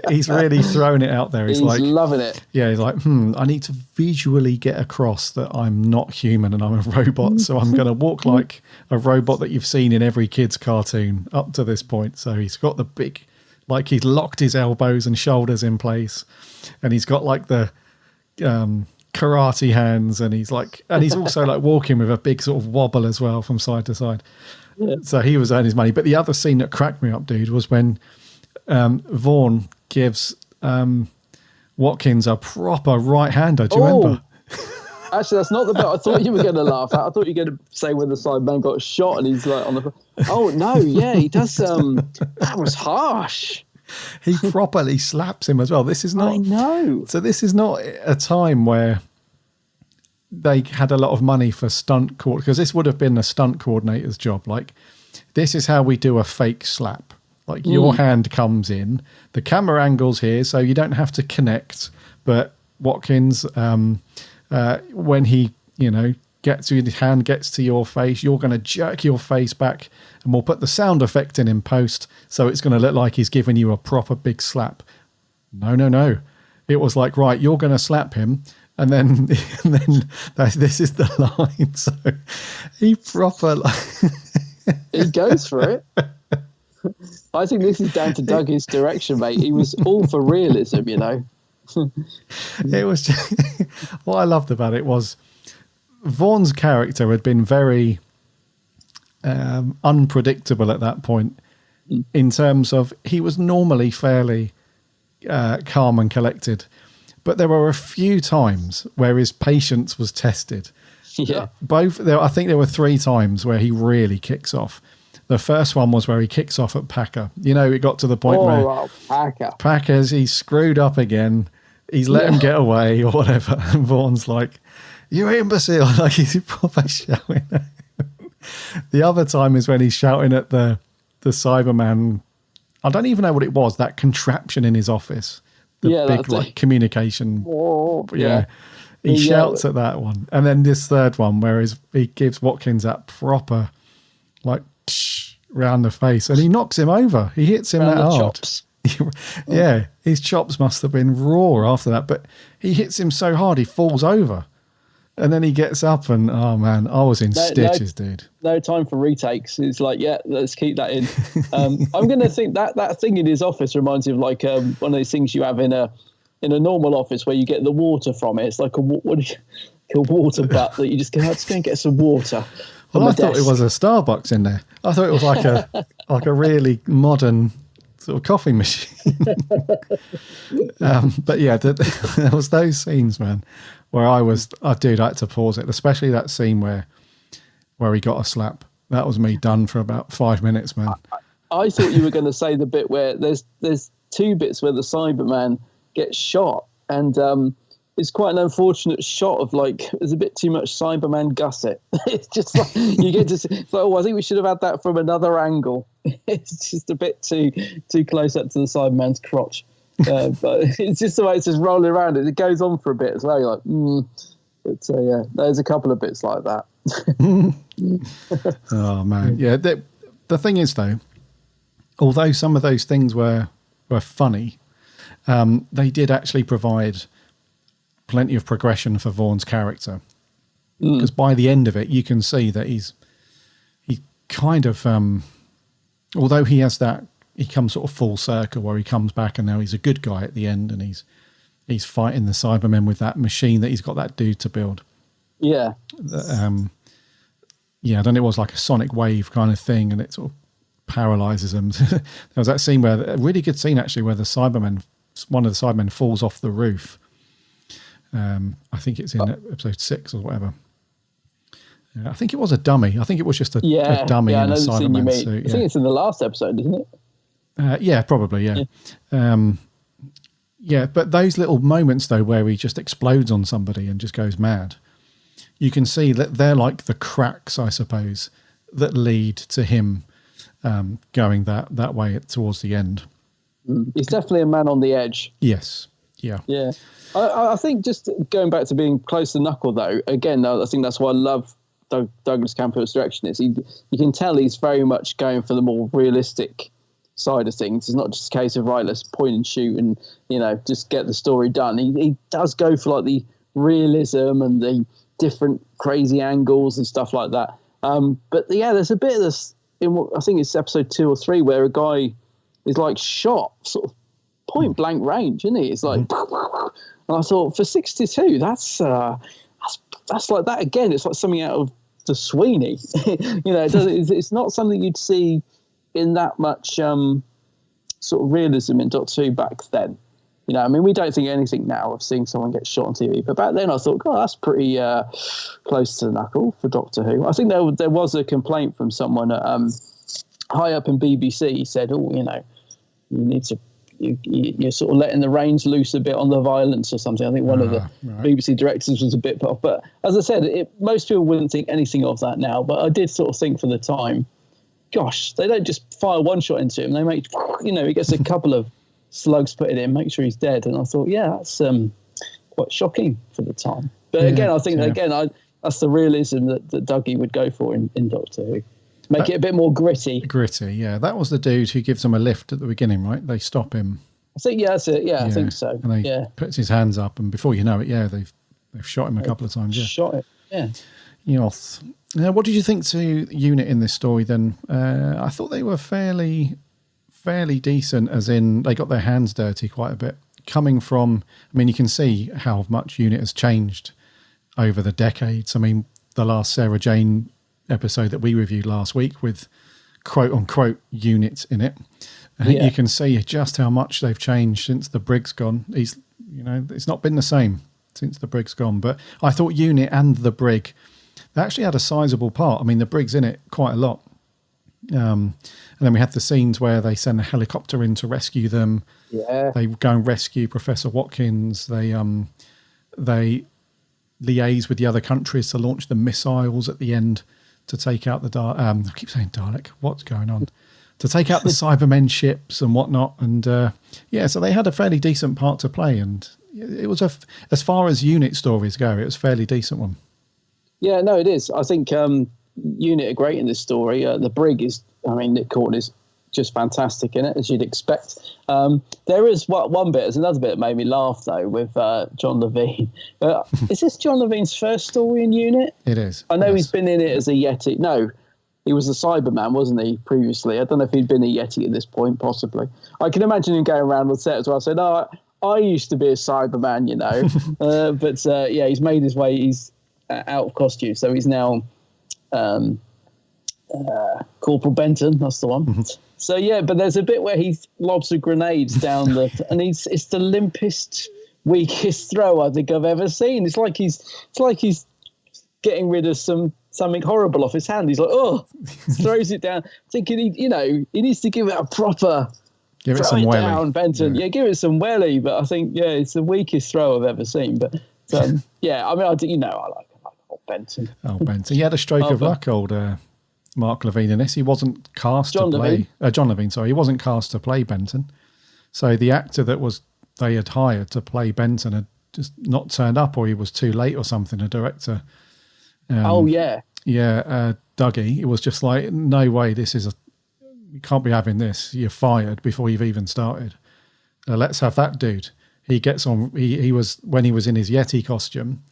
he's really throwing it out there. He's like loving it. Yeah, he's like, I need to visually get across that I'm not human and I'm a robot. So I'm going to walk like a robot that you've seen in every kid's cartoon up to this point. So he's got the big, like he's locked his elbows and shoulders in place, and he's got like the karate hands, and he's also like walking with a big sort of wobble as well from side to side. Yeah. So he was earning his money. But the other scene that cracked me up, dude, was when Vaughn gives Watkins a proper right-hander. Do you remember? Actually, that's not the bit I thought you were going to laugh at. I thought you were going to say when the Cyberman got shot and he's like on the... Oh, no, yeah, he does... that was harsh. He properly slaps him as well. This is not... I know. So this is not a time where they had a lot of money for stunt because this would have been a stunt coordinator's job. Like, this is how we do a fake slap. Like, your hand comes in, the camera angle's here, so you don't have to connect. But Watkins, when he, gets to his hand, gets to your face, you're going to jerk your face back, and we'll put the sound effect in post, so it's going to look like he's giving you a proper big slap. No. It was like, right, you're going to slap him. And then this is the line. So he proper... He goes for it. I think this is down to Dougie's direction, mate. He was all for realism, you know. It was just, what I loved about it was Vaughn's character had been very unpredictable at that point, in terms of he was normally fairly calm and collected, but there were a few times where his patience was tested. Yeah, I think there were 3 times where he really kicks off. The first one was where he kicks off at Packer. You know, it got to the point where he's screwed up again. He's let him get away or whatever. And Vaughn's like, "You imbecile!" Like he's proper shouting at him. The other time is when he's shouting at the Cyberman. I don't even know what it was. That contraption in his office, the big like communication. Yeah. He shouts at that one. And then this third one where he gives Watkins that proper like round the face, and he knocks him over. He hits him that hard. Yeah, his chops must have been raw after that, but he hits him so hard he falls over. And then he gets up and, oh man, I was in stitches, dude. No time for retakes. It's like, yeah, let's keep that in. I'm going to think that thing in his office reminds me of like one of those things you have in a normal office where you get the water from it. It's like a water butt that you just go, let's go and get some water. Well, I thought it was a Starbucks in there. I thought it was like a really modern sort of coffee machine. But yeah, there was those scenes, man, where I had to pause it, especially that scene where he got a slap. That was me done for about 5 minutes, man. I thought you were going to say the bit where there's 2 bits where the Cyberman gets shot, and it's quite an unfortunate shot of like there's a bit too much Cyberman gusset. It's just like you get to see, it's like, I think we should have had that from another angle. It's just a bit too close up to the Cyberman's crotch. But it's just the way it's just rolling around. It goes on for a bit as well. You're like, But yeah, there's a couple of bits like that. Oh man, yeah. The thing is though, although some of those things were funny, they did actually provide plenty of progression for Vaughn's character, because by the end of it you can see that he kind of although he comes sort of full circle where he comes back and now he's a good guy at the end, and he's fighting the Cybermen with that machine that he's got that dude to build. Yeah. I don't know, it was like a sonic wave kind of thing, and it sort of paralyzes them. There was that scene a really good scene actually, where one of the Cybermen falls off the roof. I think it's in episode 6 or whatever. I think it was a dummy. I think it was just a dummy in a Cyberman suit. I think it's in the last episode, isn't it? Yeah, probably, yeah. But those little moments, though, where he just explodes on somebody and just goes mad, you can see that they're like the cracks, I suppose, that lead to him going that way towards the end. He's definitely a man on the edge. Yes, yeah. Yeah. I think just going back to being close to Knuckle, though, again, I think that's why I love Douglas Camper's direction. You can tell he's very much going for the more realistic side of things. It's not just a case of, right, let's point and shoot and, just get the story done. He does go for like the realism and the different crazy angles and stuff like that. But yeah, there's a bit of this in I think it's episode 2 or 3 where a guy is like shot sort of point blank range, isn't he? It's like, and I thought for 62, that's like that again. It's like something out of the Sweeney. It's not something you'd see in that much sort of realism in Doctor Who back then. We don't think anything now of seeing someone get shot on TV, but back then I thought, God, that's pretty close to the Knuckle for Doctor Who. I think there was a complaint from someone at, high up in BBC. He said, you need to. You're sort of letting the reins loose a bit on the violence or something. I think one of the BBC directors was a bit put off. But as I said, most people wouldn't think anything of that now. But I did sort of think for the time, gosh, they don't just fire one shot into him. They make, he gets a couple of slugs put in him, make sure he's dead. And I thought, yeah, that's quite shocking for the time. But again, I think, that's the realism that Dougie would go for in Doctor Who. Make it a bit more gritty. Gritty, yeah. That was the dude who gives them a lift at the beginning, right? They stop him. I think, yeah, that's it. Yeah, I think so. And he puts his hands up, and before you know it, they've shot him a couple of times. Yeah, shot it. Yeah. Yes. Now, what did you think to Unit in this story? Then I thought they were fairly decent, as in they got their hands dirty quite a bit. Coming from, I mean, you can see how much Unit has changed over the decades. I mean, the last Sarah Jane episode that we reviewed last week with quote unquote Unit in it. You can see just how much they've changed since the Brig's gone. It's not been the same since the Brig's gone. But I thought Unit and the Brig, they actually had a sizable part. I mean, the Brig's in it quite a lot. And then we had the scenes where they send a helicopter in to rescue them. Yeah. They go and rescue Professor Watkins. They liaise with the other countries to launch the missiles at the end to take out the I keep saying Dalek. What's going on? To take out the Cybermen ships and whatnot. And so they had a fairly decent part to play. And it was, as far as Unit stories go, it was a fairly decent one. Yeah, no, it is. I think Unit are great in this story. The Brig is, Nick Corton is just fantastic in it, as you'd expect. There is one bit, there's another bit that made me laugh, though, with John Levine. Is this John Levine's first story in Unit? It is. I know he's been in it as a Yeti. No, he was a Cyberman, wasn't he, previously? I don't know if he'd been a Yeti at this point, possibly. I can imagine him going around on set as well, saying, "No, I used to be a Cyberman, you know." But he's made his way. He's out of costume, so he's now Corporal Benton. That's the one. Mm-hmm. So but there's a bit where he lobs a grenade down and it's the limpest, weakest throw I think I've ever seen. It's like he's getting rid of something horrible off his hand. He's like, throws it down, thinking he needs to give it a proper. Give it some welly. Down, Benton. Yeah, give it some welly. But I think it's the weakest throw I've ever seen. But I like old Benton. Oh, Benton. He had a stroke of luck, old Mark Levine in this. He wasn't cast to play John Levine. Sorry, he wasn't cast to play Benton. So the actor that they had hired to play Benton had just not turned up, or he was too late, or something. A director. Dougie. It was just like, no way. You can't be having this. You're fired before you've even started. Let's have that dude. He gets on. He was, when he was in his Yeti costume,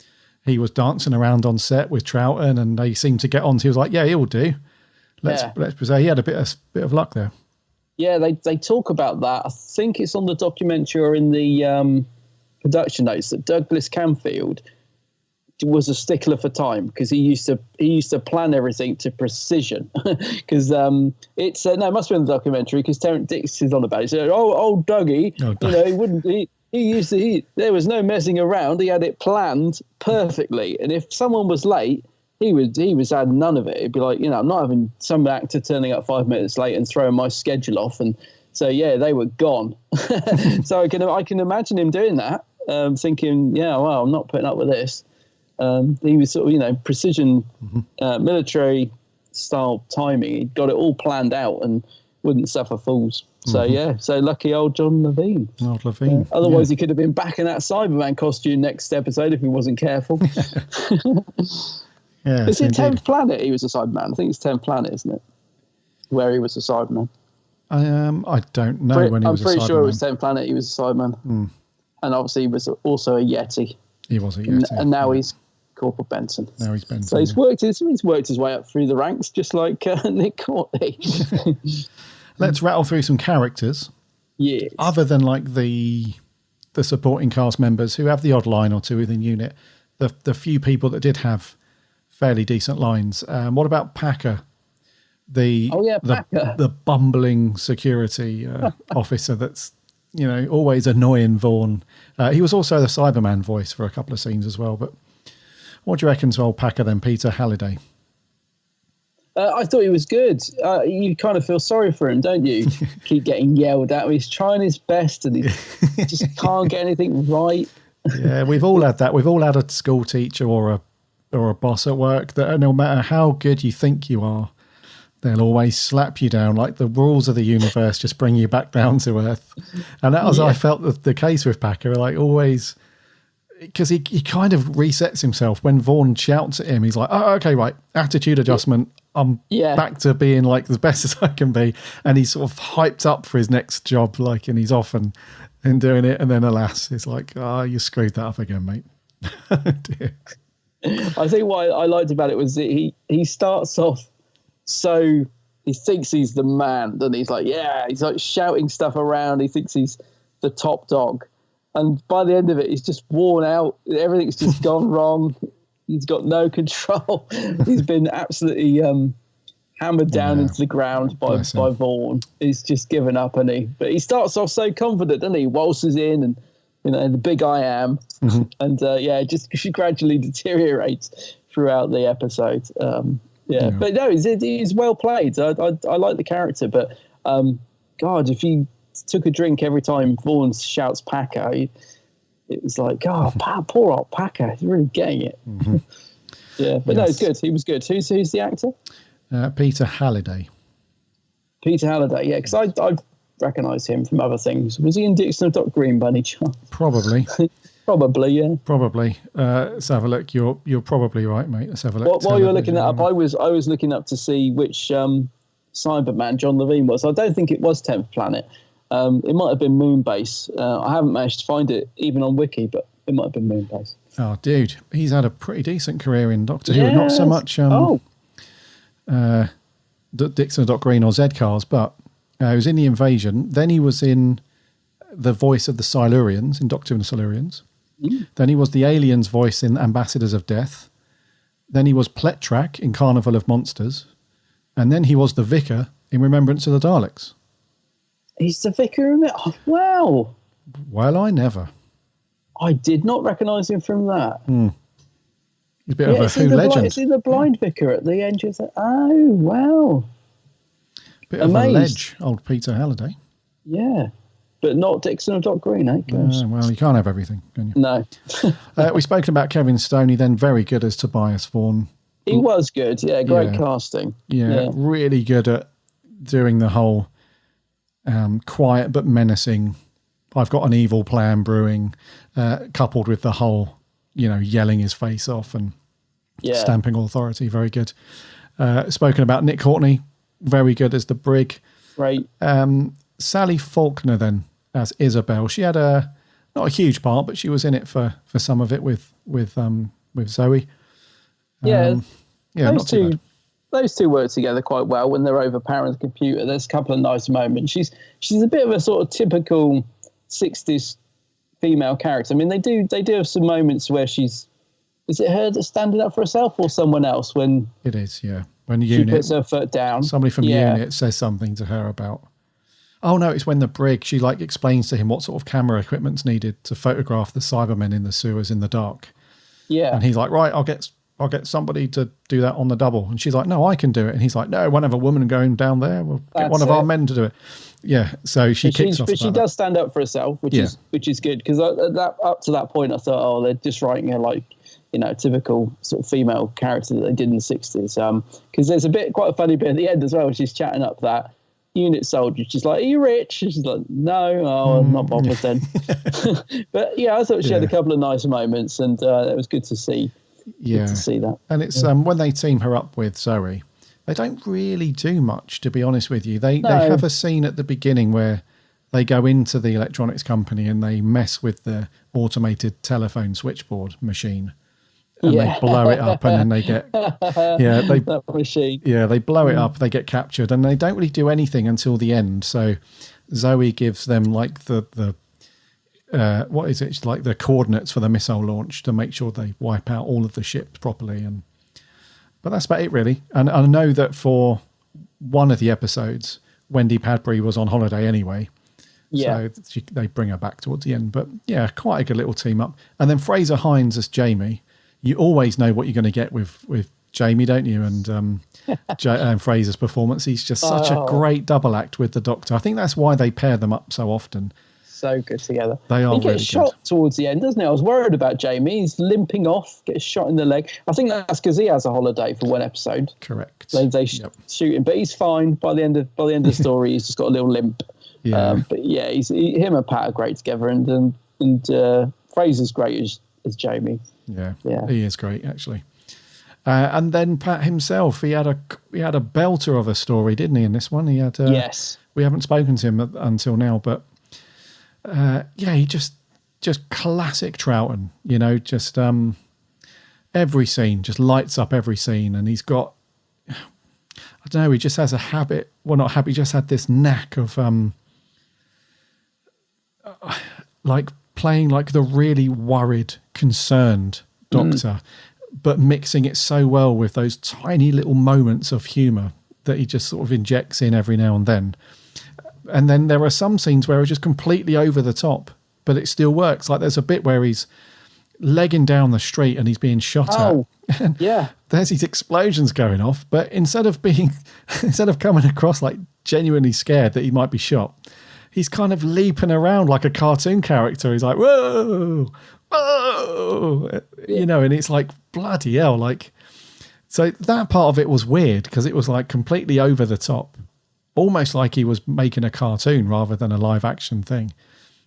he was dancing around on set with Troughton, and they seemed to get on. So he was like, "Yeah, he'll do." Let's say he had a bit of luck there. Yeah, they talk about that. I think it's on the documentary or in the production notes that Douglas Camfield was a stickler for time, because he used to plan everything to precision. Because it must be in the documentary, because Terrence Dix is on about it. He said, old Dougie, he wouldn't. There was no messing around. He had it planned perfectly, and if someone was late, he was had none of it. He'd be like, I'm not having some actor turning up 5 minutes late and throwing my schedule off. And so they were gone. So I can imagine him doing that, thinking, I'm not putting up with this. He was sort of, precision, military style timing. He got it all planned out and wouldn't suffer fools. So, so lucky old John Levine. Old Levine. Otherwise, he could have been back in that Cyberman costume next episode if he wasn't careful. Is it 10th Planet he was a Cyberman? I think it's 10th Planet, isn't it? Where he was a Cyberman. I don't know when he was a Cyberman. I'm pretty sure it was 10th Planet he was a Cyberman. Mm. And obviously he was also a Yeti. He was a Yeti. And now he's Corporal Benson. Now he's Benson. So he's worked his way up through the ranks, just like Nick Courtney. Let's rattle through some characters. Yeah. Other than like the supporting cast members who have the odd line or two within Unit, the few people that did have fairly decent lines. What about Packer? The bumbling security officer that's always annoying Vaughn. He was also the Cyberman voice for a couple of scenes as well. But what do you reckon to old Packer then, Peter Halliday? I thought he was good. You kind of feel sorry for him, don't you? Keep getting yelled at. He's trying his best and he just can't get anything right. Yeah, we've all had that. We've all had a school teacher or a boss at work that no matter how good you think you are, they'll always slap you down. Like the rules of the universe just bring you back down to earth. And that was, I felt, the case with Packer. Like always, because he kind of resets himself when Vaughn shouts at him. He's like, "Oh, okay, right, attitude adjustment. I'm back to being like the best as I can be." And he's sort of hyped up for his next job, and he's off. And in doing it, and then alas, it's like, oh, you screwed that up again, mate. Dear. I think what I liked about it was that he starts off so he thinks he's the man, and he's like, yeah, he's like shouting stuff around. He thinks he's the top dog, and by the end of it, he's just worn out. Everything's just gone wrong. He's got no control. He's been absolutely hammered down into the ground by Vaughn. He's just given up, and but he starts off so confident, doesn't he? Waltzes in, and the big I am, and just she gradually deteriorates throughout the episode. But no, he's well played. I like the character, but God, if you took a drink every time Vaughn shouts Packer, it was like, God, poor old Packer, he's really getting it. No, it's good. He was good. Who's the actor? Peter Halliday. Peter Halliday, yeah, because I recognise him from other things. Was he in Dixon of Dock Green by any chance? Probably. Probably, yeah. Probably. Let's have a look. You're probably right, mate. Let's have a look. While you were looking that up, I was looking up to see which Cyberman John Levine was. I don't think it was 10th Planet. It might have been Moonbase. I haven't managed to find it even on Wiki, but it might have been Moonbase. Oh, dude, he's had a pretty decent career in Doctor Who. Not so much Dixon of Dock Green or Z-Cars, but he was in The Invasion. Then he was in the voice of the Silurians in Doctor Who and the Silurians. Then he was the alien's voice in Ambassadors of Death. Then he was Pletrak in Carnival of Monsters. And then he was the Vicar in Remembrance of the Daleks. He's the Vicar of it? Oh, wow. Well, I never. I did not recognise him from that. He's a bit of a Who legend. Is he the blind vicar at the end? Oh, wow. Bit of a ledge, old Peter Halliday. Yeah. But not Dixon or Dock Green, eh? Well, you can't have everything, can you? No. We've spoken about Kevin Stoney, then very good as Tobias Vaughan. He was good, yeah. Great casting. Yeah, really good at doing the whole quiet but menacing, I've got an evil plan brewing, coupled with the whole, yelling his face off and stamping authority. Very good. Spoken about Nick Courtney, very good as the Brig. Right. Sally Faulkner then as Isabel. She had not a huge part, but she was in it for some of it with Zoe. Not too bad. Those two work together quite well when they're overpowering the computer. There's a couple of nice moments. She's a bit of a sort of typical 60s female character. I mean, they do have some moments where is it her that's standing up for herself or someone else when it is, yeah. When she puts her foot down. Somebody from Unit says something to her about, oh no, it's when the Brig, she explains to him what sort of camera equipment's needed to photograph the Cybermen in the sewers in the dark. Yeah. And he's like, right, I'll get somebody to do that on the double. And she's like, no, I can do it. And he's like, no, won't have a woman going down there. We'll get one of our men to do it. Yeah. So she kicks off. But she does stand up for herself, which is good. Because up to that point, I thought, oh, they're just writing her typical sort of female character that they did in the 60s. Because there's quite a funny bit at the end as well, when she's chatting up that unit soldier. She's like, are you rich? And she's like, no, I'm not bothered then. But yeah, I thought she had a couple of nice moments, and it was good to see. Yeah, to see that. And it's when they team her up with Zoe, they don't really do much, to be honest with you. They have a scene at the beginning where they go into the electronics company and they mess with the automated telephone switchboard machine, and they blow it up, and then they get that machine. Yeah, they blow it up, they get captured, and they don't really do anything until the end. So Zoe gives them the what is it? It's like the coordinates for the missile launch to make sure they wipe out all of the ships properly. But that's about it, really. And I know that for one of the episodes, Wendy Padbury was on holiday anyway. Yeah. So they bring her back towards the end. But yeah, quite a good little team up. And then Fraser Hines as Jamie. You always know what you're going to get with Jamie, don't you? And Fraser's performance. He's just such a great double act with the Doctor. I think that's why they pair them up so often. So good together. They are. He gets shot towards the end, doesn't he? I was worried about Jamie. He's limping off, gets shot in the leg. I think that's because he has a holiday for one episode. Correct. They shoot him, but he's fine by the end of the story. He's just got a little limp. Yeah. But yeah, him and Pat are great together, and Fraser's great as Jamie. Yeah, he is great actually. And then Pat himself, he had a belter of a story, didn't he? In this one, he had. Yes. We haven't spoken to him until now, but. he just classic Troughton, just every scene, just lights up every scene. And he's got, I don't know, he just has a habit, well, not habit, he just had this knack of like playing like the really worried, concerned Doctor, but mixing it so well with those tiny little moments of humour that he just sort of injects in every now and then. And then there are some scenes where it's just completely over the top, but it still works. Like there's a bit where he's legging down the street and he's being shot at. And there's these explosions going off, but instead of coming across like genuinely scared that he might be shot, he's kind of leaping around like a cartoon character. He's like, whoa, whoa, and it's like, bloody hell. Like, so that part of it was weird because it was like completely over the top, almost like he was making a cartoon rather than a live action thing.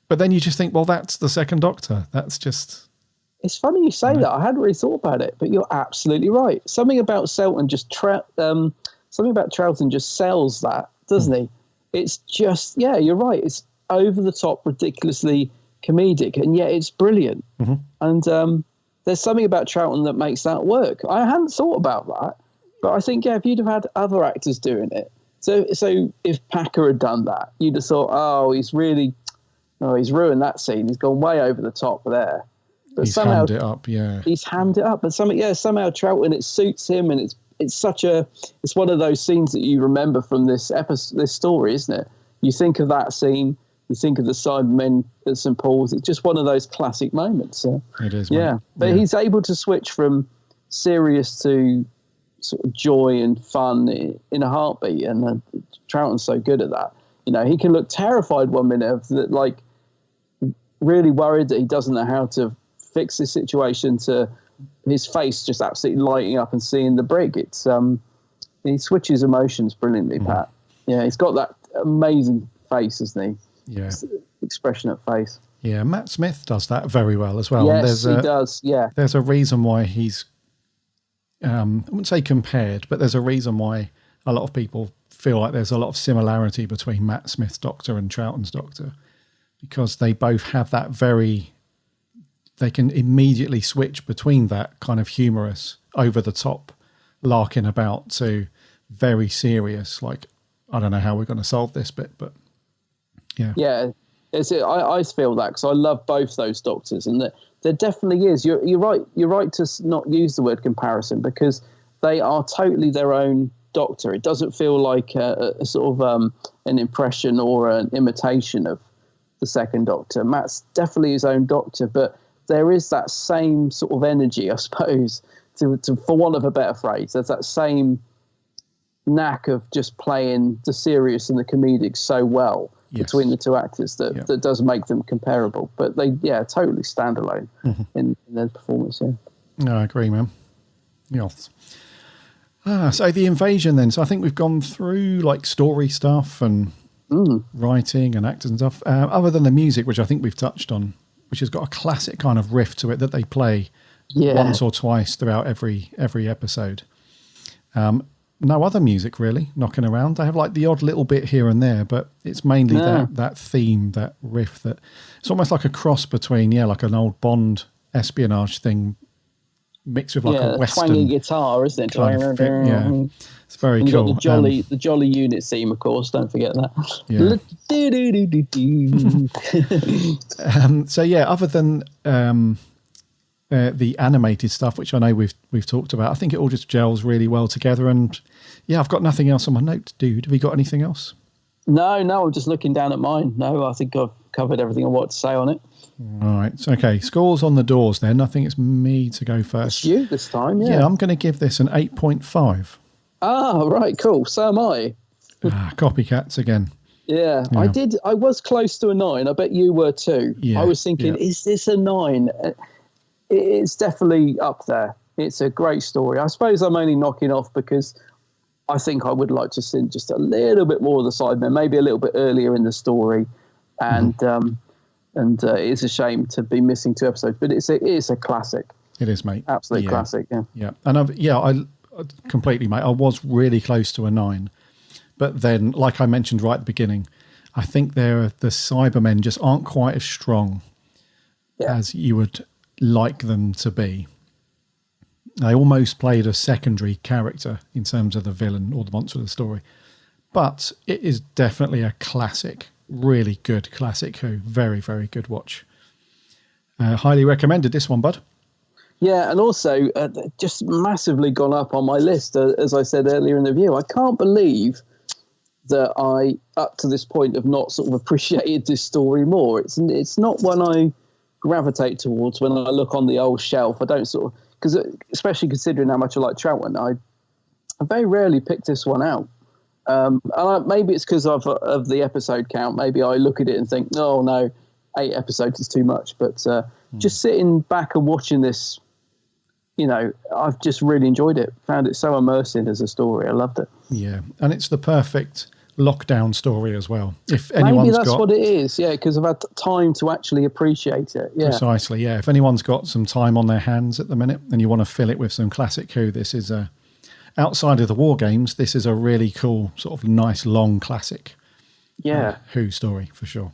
But then you just think, well, that's the second Doctor. That's just... It's funny you say that. I hadn't really thought about it, but you're absolutely right. Something about Troughton just sells that, doesn't he? It's just, you're right. It's over the top, ridiculously comedic, and yet it's brilliant. Mm-hmm. And there's something about Troughton that makes that work. I hadn't thought about that, but I think, if you'd have had other actors doing it, so if Packer had done that, you'd have thought, he's ruined that scene. He's gone way over the top there. But he's hammed it up, He's hammed it up, but somehow Troughton, it suits him, and it's one of those scenes that you remember from this story, isn't it? You think of that scene, you think of the Cybermen at St. Paul's. It's just one of those classic moments. So, it is, but he's able to switch from serious to sort of joy and fun in a heartbeat, and Troughton's so good at that. He can look terrified one minute, like really worried that he doesn't know how to fix the situation, to his face just absolutely lighting up and seeing the brig. It's he switches emotions brilliantly, Pat. Yeah, he's got that amazing face, isn't he? Yeah, expressionate face. Yeah, Matt Smith does that very well as well. Yes, he does. Yeah, there's a reason why he's I wouldn't say compared, but there's a reason why a lot of people feel like there's a lot of similarity between Matt Smith's Doctor and Troughton's Doctor, because they both have that they can immediately switch between that kind of humorous, over the top, larking about to very serious, like, I don't know how we're going to solve this bit, but yeah. Yeah, I feel that because I love both those Doctors, and there definitely is. You're right. You're right to not use the word comparison, because they are totally their own Doctor. It doesn't feel like a sort of an impression or an imitation of the second Doctor. Matt's definitely his own Doctor, but there is that same sort of energy, I suppose, to for want of a better phrase. There's that same knack of just playing the serious and the comedic so well between the two actors that does make them comparable. But they, totally stand alone in their performance. Yeah. No, I agree, man. Yes. So the invasion then. So I think we've gone through like story stuff and writing and actors and stuff. Other than the music, which I think we've touched on, which has got a classic kind of riff to it that they play once or twice throughout every episode. No other music really knocking around. They have like the odd little bit here and there, but it's mainly that theme, that riff, that it's almost like a cross between like an old Bond espionage thing mixed with like a Western twangy guitar, isn't it? Yeah, it's very and cool. Got the jolly unit theme, of course. Don't forget that. So other than the animated stuff, which I know we've talked about, I think it all just gels really well together. And I've got nothing else on my note, dude. Have you got anything else? No, I'm just looking down at mine. No, I think I've covered everything I want to say on it. All right. Okay. Scores on the doors then. I think it's me to go first. It's you this time, yeah. Yeah, I'm going to give this an 8.5. Ah, right. Cool. So am I. Copycats again. Yeah, I was close to a 9. I bet you were too. Yeah, I was thinking, is this a 9? It's definitely up there. It's a great story. I suppose I'm only knocking off because I think I would like to see just a little bit more of the Cybermen, maybe a little bit earlier in the story. And it's a shame to be missing 2 episodes, but it is a classic. It is, mate. Absolute classic, yeah. Yeah, and I completely, mate. I was really close to a 9, but then, like I mentioned right at the begining, I think the Cybermen just aren't quite as strong as you would like them to be. They almost played a secondary character in terms of the villain or the monster of the story. But it is definitely a classic, really good classic Who. Very, very good watch. Highly recommended this one, bud. Yeah, and also just massively gone up on my list, as I said earlier in the review. I can't believe that I, up to this point, have not sort of appreciated this story more. It's not one I gravitate towards when I look on the old shelf. I don't sort of, because especially considering how much I like Troutman, I very rarely pick this one out. And maybe it's because of the episode count. Maybe I look at it and think, oh no, 8 episodes is too much. But just sitting back and watching this, I've just really enjoyed it. Found it so immersive as a story. I loved it. Yeah, and it's the perfect lockdown story as well. If maybe that's what it is, because I've had time to actually appreciate it. Yeah, precisely. Yeah, if anyone's got some time on their hands at the minute and you want to fill it with some classic Who, this is outside of the war games. This is a really cool, sort of nice long classic. Who story for sure.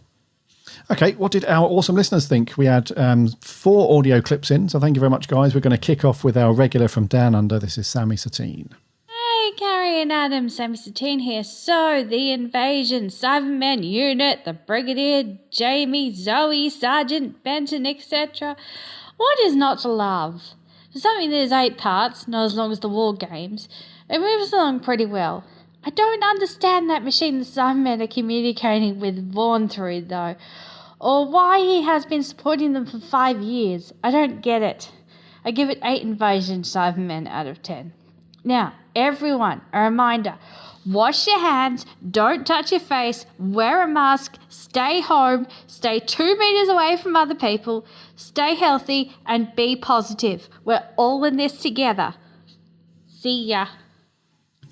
Okay, what did our awesome listeners think? We had 4 audio clips in, so thank you very much, guys. We're going to kick off with our regular from Down Under. This is Sammy Satine. Hey, Carrie and Adam, Sammy Satine here. So, the invasion, Cybermen unit, the Brigadier, Jamie, Zoe, Sergeant, Benton, etc. What is not to love? For something that is 8 parts, not as long as the war games, it moves along pretty well. I don't understand that machine the Cybermen are communicating with Vaughn through, though, or why he has been supporting them for 5 years. I don't get it. I give it 8 invasion Cybermen out of 10. Now, everyone, a reminder, wash your hands, don't touch your face, wear a mask, stay home, stay 2 meters away from other people, stay healthy, and be positive. We're all in this together. See ya.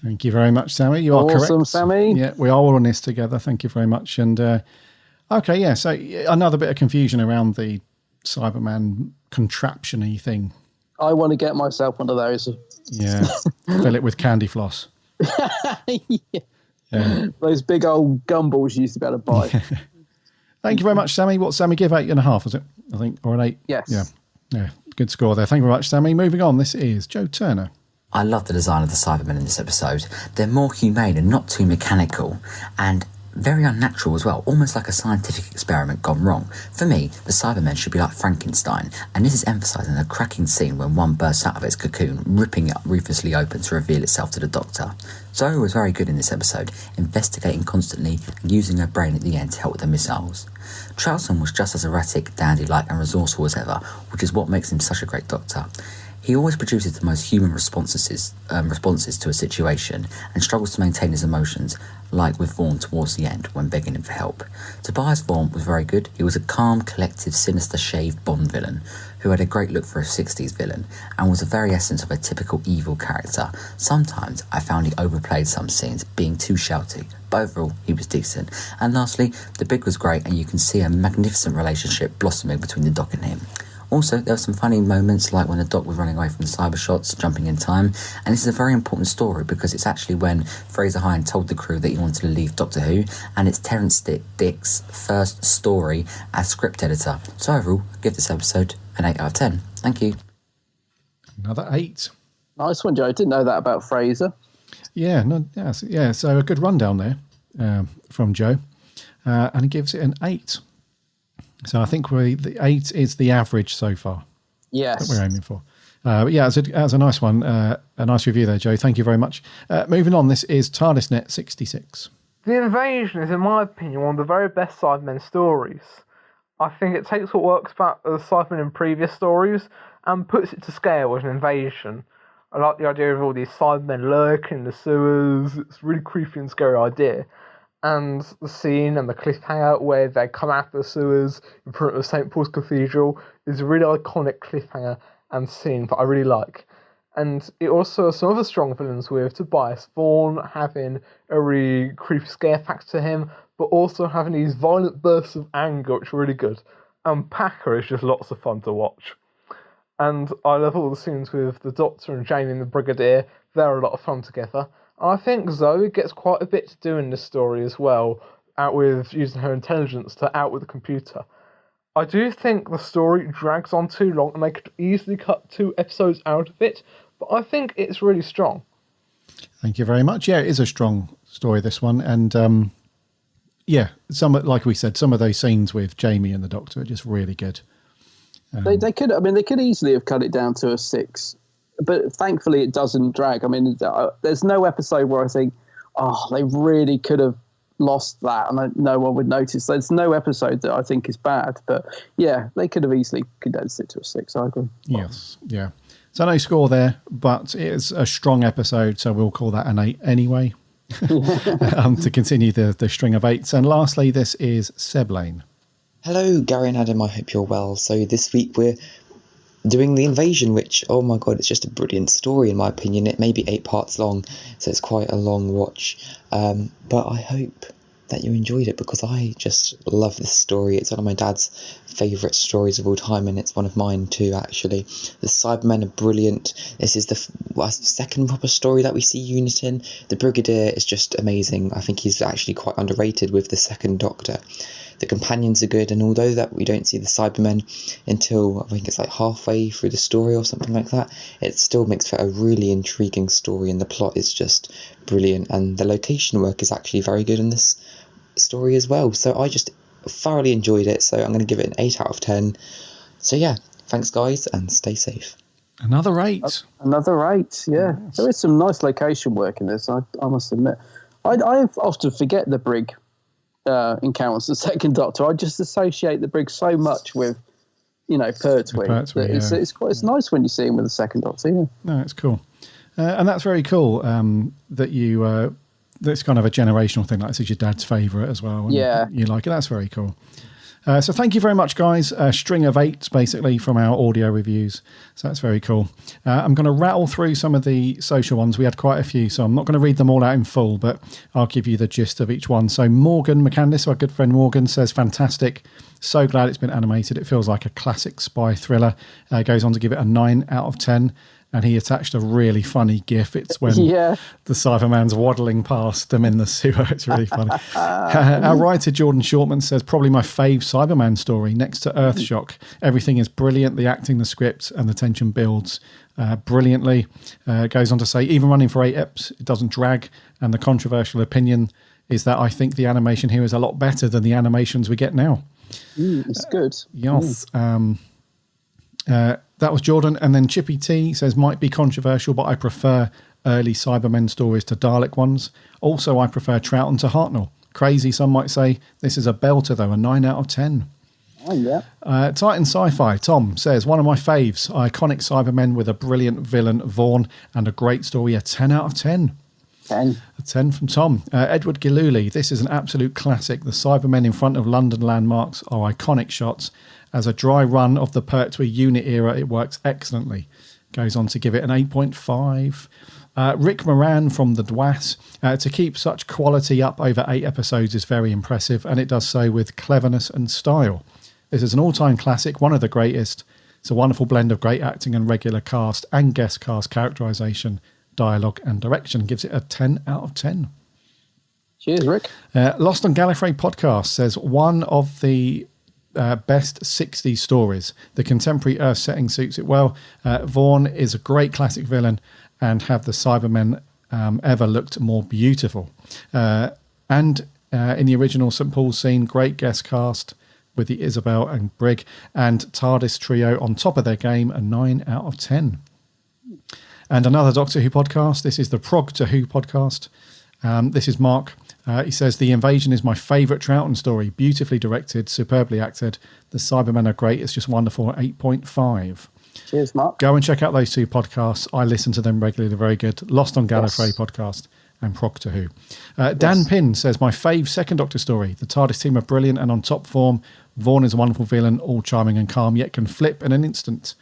Thank you very much, Sammy. You are correct. Awesome, Sammy. Yeah, we are all in this together. Thank you very much. And okay, yeah, so another bit of confusion around the Cyberman contraption-y thing. I want to get myself one of those. Yeah, fill it with candy floss. Yeah. Those big old gumballs you used to be able to buy. Thank you very much, Sammy. What Sammy give? 8.5, was it? I think, or an 8? Yes. Yeah, good score there. Thank you very much, Sammy. Moving on, this is Joe Turner. I love the design of the Cybermen in this episode. They're more humane and not too mechanical, and very unnatural as well, almost like a scientific experiment gone wrong. For me, the Cybermen should be like Frankenstein, and this is emphasised in a cracking scene when one bursts out of its cocoon, ripping it ruthlessly open to reveal itself to the Doctor. Zoe was very good in this episode, investigating constantly and using her brain at the end to help with the missiles. Troughton was just as erratic, dandy-like and resourceful as ever, which is what makes him such a great Doctor. He always produces the most human responses to a situation and struggles to maintain his emotions, like with Vaughn towards the end when begging him for help. Tobias Vaughn was very good. He was a calm, collective, sinister shaved Bond villain who had a great look for a 60s villain and was the very essence of a typical evil character. Sometimes I found he overplayed some scenes, being too shouty, but overall he was decent. And lastly, the Big was great, and you can see a magnificent relationship blossoming between the Doc and him. Also, there were some funny moments like when the Doc was running away from the cyber shots, jumping in time, and this is a very important story because it's actually when Fraser Hine told the crew that he wanted to leave Doctor Who, and it's Terence Dick's first story as script editor. So overall, I give this episode an 8 out of 10. Thank you. Another 8. Nice one, Joe. I didn't know that about Fraser. Yeah, so a good rundown there from Joe, and he gives it an 8. So I think the 8 is the average so far. Yes. That we're aiming for. But yeah, it was a nice one. A nice review there, Joe. Thank you very much. Moving on, this is TARDISNet 66. The Invasion is, in my opinion, one of the very best Cybermen stories. I think it takes what works about the Cybermen in previous stories and puts it to scale with an invasion. I like the idea of all these Cybermen lurking in the sewers. It's a really creepy and scary idea. And the scene and the cliffhanger where they come out of the sewers in front of St. Paul's Cathedral is a really iconic cliffhanger and scene that I really like. And it also has some other strong villains with Tobias Vaughn having a really creepy scare factor to him, but also having these violent bursts of anger, which are really good. And Packer is just lots of fun to watch. And I love all the scenes with the Doctor and Jamie and the Brigadier. They're a lot of fun together. And I think Zoe gets quite a bit to do in this story as well, out with using her intelligence to outwit the computer. I do think the story drags on too long and they could easily cut 2 episodes out of it, but I think it's really strong. Thank you very much. Yeah, it is a strong story, this one. And yeah, like we said, some of those scenes with Jamie and the Doctor are just really good. They could easily have cut it down to a 6, but thankfully it doesn't drag. I mean, there's no episode where I think, oh, they really could have lost that and no one would notice. There's no episode that I think is bad, but yeah, they could have easily condensed it to a 6. I agree. Yes, yeah. So no score there, but it is a strong episode, so we'll call that an 8 anyway. To continue the string of 8s. And lastly, this is Seb Lane. Hello, Gary and Adam. I hope you're well. So this week we're doing The Invasion, which, oh my god, it's just a brilliant story in my opinion. It may be 8 parts long, so it's quite a long watch. But I hope that you enjoyed it, because I just love this story. It's one of my dad's favourite stories of all time, and it's one of mine too, actually. The Cybermen are brilliant. This is the second proper story that we see Unit in. The Brigadier is just amazing. I think he's actually quite underrated with the second Doctor. The companions are good, and although that we don't see the Cybermen until, I think it's like halfway through the story or something like that, it still makes for a really intriguing story, and the plot is just brilliant, and the location work is actually very good in this story as well. So I just thoroughly enjoyed it, so I'm going to give it an 8 out of 10. So yeah, thanks guys, and stay safe. Another 8. Another 8, yeah. Yes. There is some nice location work in this, I must admit. I often forget the brig encounters the second Doctor. I just associate the brig so much with, Pertwee. It's nice when you see him with the second Doctor. Yeah. No, it's cool, and that's very cool. That you that's kind of a generational thing. Like this is your dad's favourite as well. And you like it. That's very cool. So thank you very much, guys. A string of 8s, basically, from our audio reviews. So that's very cool. I'm going to rattle through some of the social ones. We had quite a few, so I'm not going to read them all out in full, but I'll give you the gist of each one. So Morgan McCandless, our good friend Morgan, says, fantastic. So glad it's been animated. It feels like a classic spy thriller. Goes on to give it a 9 out of 10. And he attached a really funny GIF. It's when the Cyberman's waddling past them in the sewer. It's really funny. Our writer, Jordan Shortman, says, probably my fave Cyberman story, next to Earthshock. Everything is brilliant. The acting, the script, and the tension builds brilliantly. Goes on to say, even running for 8 eps, it doesn't drag. And the controversial opinion is that I think the animation here is a lot better than the animations we get now. It's good. Yes. That was Jordan. And then Chippy T says, might be controversial, but I prefer early Cybermen stories to Dalek ones. Also, I prefer Troughton to Hartnell. Crazy, some might say. This is a belter, though, a 9 out of 10. Oh, yeah. Titan Sci-Fi, Tom says, one of my faves, iconic Cybermen with a brilliant villain, Vaughn, and a great story, a 10 out of 10. 10. A 10 from Tom. Edward Giluli, this is an absolute classic. The Cybermen in front of London landmarks are iconic shots. As a dry run of the Pertwee unit era, it works excellently. Goes on to give it an 8.5. Rick Moran from the Dwas. To keep such quality up over 8 episodes is very impressive, and it does so with cleverness and style. This is an all-time classic, one of the greatest. It's a wonderful blend of great acting and regular cast and guest cast characterisation, dialogue and direction. Gives it a 10 out of 10. Cheers, Rick. Lost on Gallifrey podcast says, one of the best 60s stories. The contemporary Earth setting suits it well. Vaughn is a great classic villain, and have the Cybermen ever looked more beautiful. And in the original St. Paul's scene, great guest cast with the Isabel and Brig and TARDIS trio on top of their game, a 9 out of 10. And another Doctor Who podcast. This is the Prog to Who podcast. This is Mark. He says, The Invasion is my favourite Troughton story. Beautifully directed, superbly acted. The Cybermen are great. It's just wonderful. 8.5. Cheers, Mark. Go and check out those 2 podcasts. I listen to them regularly. They're very good. Lost on Gallifrey podcast and Prog to Who. Dan Pinn says, my fave second Doctor story. The TARDIS team are brilliant and on top form. Vaughn is a wonderful villain, all charming and calm, yet can flip in an instant.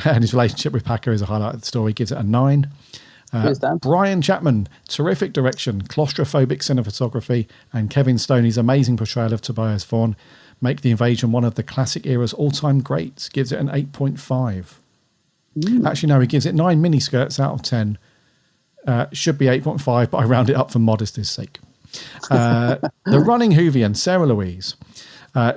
And his relationship with Packer is a highlight of the story. Gives it a 9. Brian Chapman, terrific direction, claustrophobic cinematography, and Kevin Stoney's amazing portrayal of Tobias Vaughn make The Invasion one of the classic era's all-time greats. Gives it an 8.5. Actually, no, he gives it 9 miniskirts out of 10. Should be 8.5, but I round it up for modesty's sake. The Running Whovian, Sarah Louise,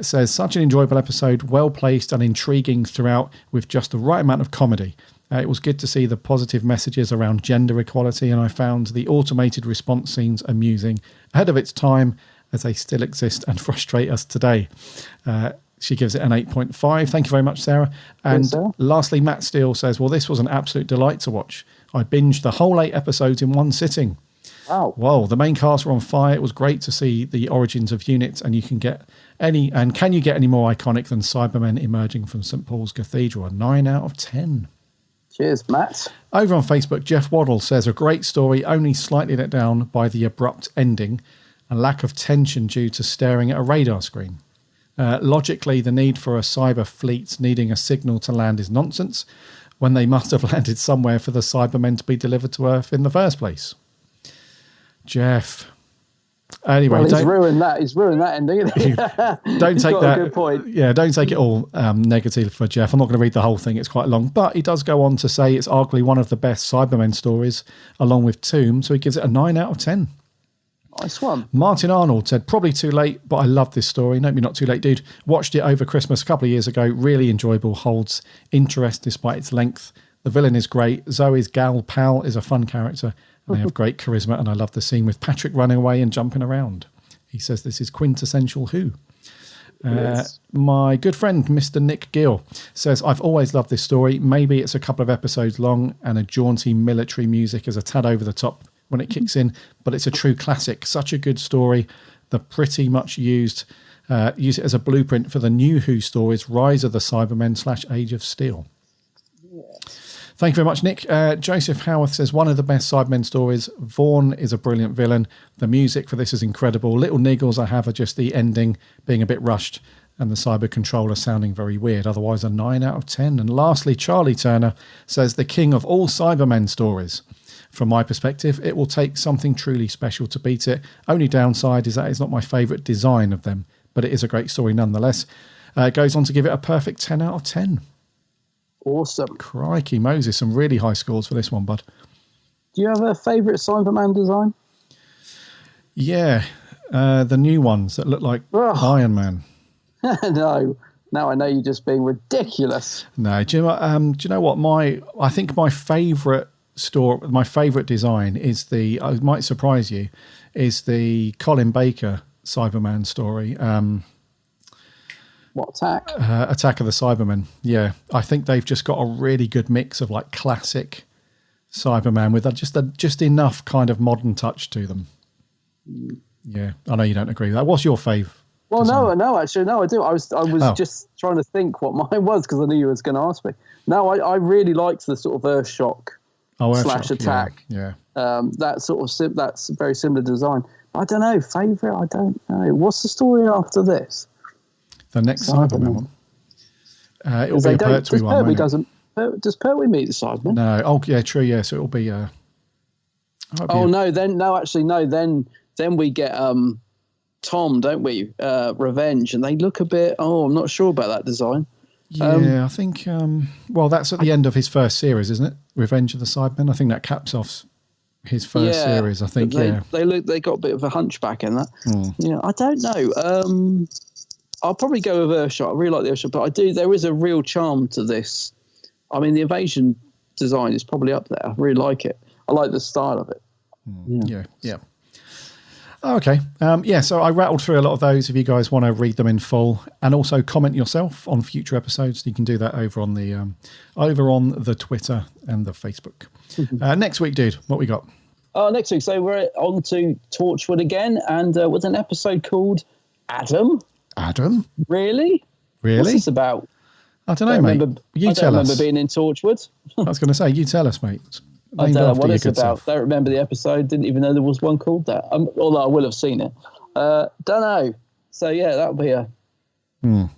says, such an enjoyable episode, well placed and intriguing throughout with just the right amount of comedy. It was good to see the positive messages around gender equality, and I found the automated response scenes amusing, ahead of its time, as they still exist and frustrate us today. She gives it an 8.5. Thank you very much, Sarah. And lastly, Matt Steele says, well, this was an absolute delight to watch. I binged the whole 8 episodes in one sitting. Wow. Whoa, the main cast were on fire. It was great to see the origins of units, and can you get any more iconic than Cybermen emerging from St. Paul's Cathedral? A 9 out of 10. Cheers, Matt. Over on Facebook, Jeff Waddle says, a great story, only slightly let down by the abrupt ending and lack of tension due to staring at a radar screen. Logically, the need for a cyber fleet needing a signal to land is nonsense when they must have landed somewhere for the Cybermen to be delivered to Earth in the first place. Jeff. Anyway, well, he's ruined that ending. Don't take that. A good point. Yeah, don't take it all negative for Jeff. I'm not going to read the whole thing; it's quite long. But he does go on to say it's arguably one of the best Cybermen stories, along with Tomb. So he gives it a 9 out of 10. Nice one. Martin Arnold said, probably too late, but I love this story. No, you're not too late, dude. Watched it over Christmas a couple of years ago. Really enjoyable. Holds interest despite its length. The villain is great. Zoe's gal pal is a fun character. They have great charisma, and I love the scene with Patrick running away and jumping around. He says this is quintessential Who. Yes. My good friend, Mr. Nick Gill, says, I've always loved this story. Maybe it's a couple of episodes long and a jaunty military music is a tad over the top when it kicks in, but it's a true classic. Such a good story. The pretty much use it as a blueprint for the new Who stories, Rise of the Cybermen / Age of Steel. Yes. Thank you very much, Nick. Joseph Howarth says, one of the best Cybermen stories. Vaughn is a brilliant villain. The music for this is incredible. Little niggles I have are just the ending being a bit rushed and the cyber controller sounding very weird. Otherwise, a 9 out of 10. And lastly, Charlie Turner says, the king of all Cybermen stories. From my perspective, it will take something truly special to beat it. Only downside is that it's not my favourite design of them, but it is a great story nonetheless. Goes on to give it a perfect 10 out of 10. Awesome. Crikey Moses, some really high scores for this one, bud. Do you have a favourite Cyberman design? Yeah, the new ones that look like Iron Man. No, now I know you're just being ridiculous. No, do you know what? I think my favourite design is it might surprise you, is the Colin Baker Cyberman story. What, Attack? Attack of the Cybermen. Yeah, I think they've just got a really good mix of like classic Cyberman with just enough kind of modern touch to them. Yeah, I know you don't agree with that. What's your fave? Well, actually, I do. I was just trying to think what mine was because I knew you was going to ask me. No, I really liked the sort of Earthshock / Attack. Yeah. That sort of that's a very similar design. I don't know. Favourite? I don't know. What's the story after this? The next Cyberman one. It'll be a Pertwee one. Does Pertwee meet the Cyberman? No. Oh, yeah, true. Yeah, so it'll be. Then we get Tom, don't we? Revenge, and they look a bit. I'm not sure about that design. Yeah, I think. Well, that's at the end of his first series, isn't it? Revenge of the Cybermen. I think that caps off his first series. I think. They got a bit of a hunchback in that. Yeah, I don't know. I'll probably go with Earthshot. I really like the Earthshot, but there is a real charm to this. I mean, the Invasion design is probably up there. I really like it. I like the style of it. Yeah. Okay. So I rattled through a lot of those. If you guys want to read them in full and also comment yourself on future episodes, you can do that over on the Twitter and the Facebook. Next week, dude, what we got? Next week, so we're on to Torchwood again, and with an episode called Adam. Adam? Really? What's this about? I don't know, mate. You tell us. I remember being in Torchwood. I was going to say, you tell us, mate. I don't know what it's about. Don't remember the episode. Didn't even know there was one called that. Although I will have seen it. Don't know. So yeah, that'll be an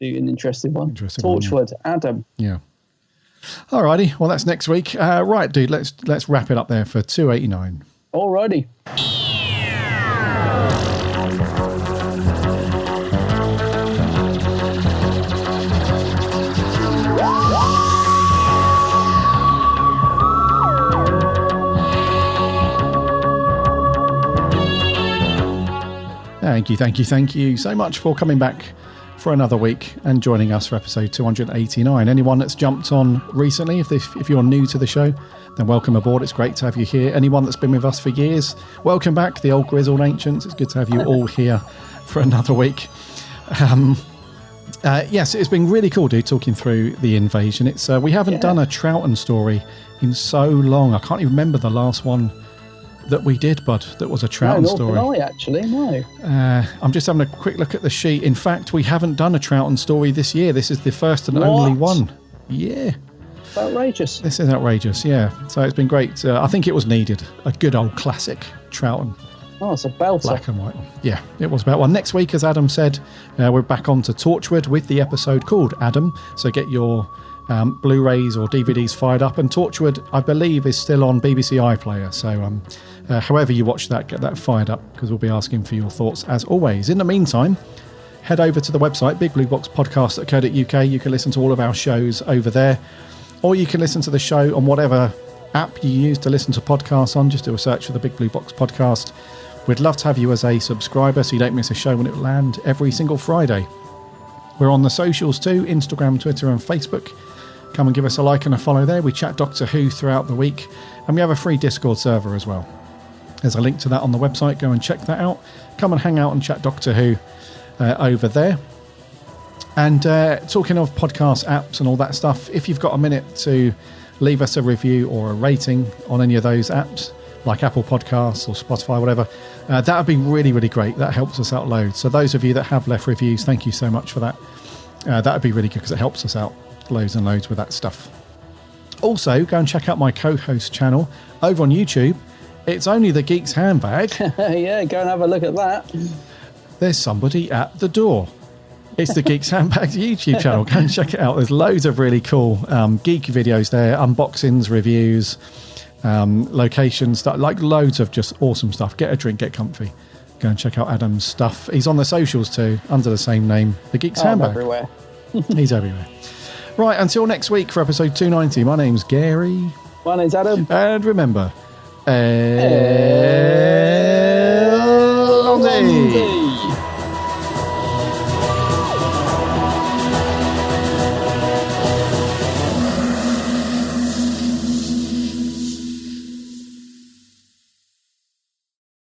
interesting one. Torchwood, Adam. Yeah. Alrighty. Well, that's next week. Right, dude. Let's wrap it up there for 289. Alrighty. Thank you so much for coming back for another week and joining us for episode 289. Anyone that's jumped on recently, if you're new to the show, then welcome aboard. It's great to have you here. Anyone that's been with us for years, welcome back, the old grizzled ancients. It's good to have you all here for another week. Yes, it's been really cool, dude, talking through the invasion. It's we haven't done a Troughton story in so long. I can't even remember the last one that we did, bud, that was a Troughton story. No, actually, no. I'm just having a quick look at the sheet. In fact, we haven't done a Troughton story this year. This is the first and only one. Yeah. Outrageous. This is outrageous, yeah. So it's been great. I think it was needed. A good old classic Troughton. Oh, it's a belter. Black and white. Yeah, it was about one. Next week, as Adam said, we're back on to Torchwood with the episode called Adam. So get your Blu-rays or DVDs fired up. And Torchwood, I believe, is still on BBC iPlayer. So however you watch that, get that fired up, because we'll be asking for your thoughts as always. In the meantime, head over to the website, bigblueboxpodcast.co.uk. You can listen to all of our shows over there. Or you can listen to the show on whatever app you use to listen to podcasts on. Just do a search for the Big Blue Box Podcast. We'd love to have you as a subscriber so you don't miss a show when it will land every single Friday. We're on the socials too, Instagram, Twitter and Facebook. Come and give us a like and a follow there. We chat Doctor Who throughout the week, and we have a free Discord server as well. There's a link to that on the website. Go and check that out. Come and hang out and chat Doctor Who over there. And talking of podcast apps and all that stuff, if you've got a minute to leave us a review or a rating on any of those apps, like Apple Podcasts or Spotify, whatever, that would be really, really great. That helps us out loads. So those of you that have left reviews, thank you so much for that. That would be really good because it helps us out loads and loads with that stuff. Also, go and check out my co-host channel over on YouTube. It's only the Geek's Handbag. Yeah, go and have a look at that. There's somebody at the door. It's the Geek's Handbag YouTube channel. Go and check it out. There's loads of really cool geek videos there, unboxings, reviews, locations, stuff, like loads of just awesome stuff. Get a drink, get comfy. Go and check out Adam's stuff. He's on the socials too, under the same name, the Geek's Handbag. Everywhere. He's everywhere. Right, until next week for episode 290. My name's Gary. My name's Adam. And remember, Allons-y.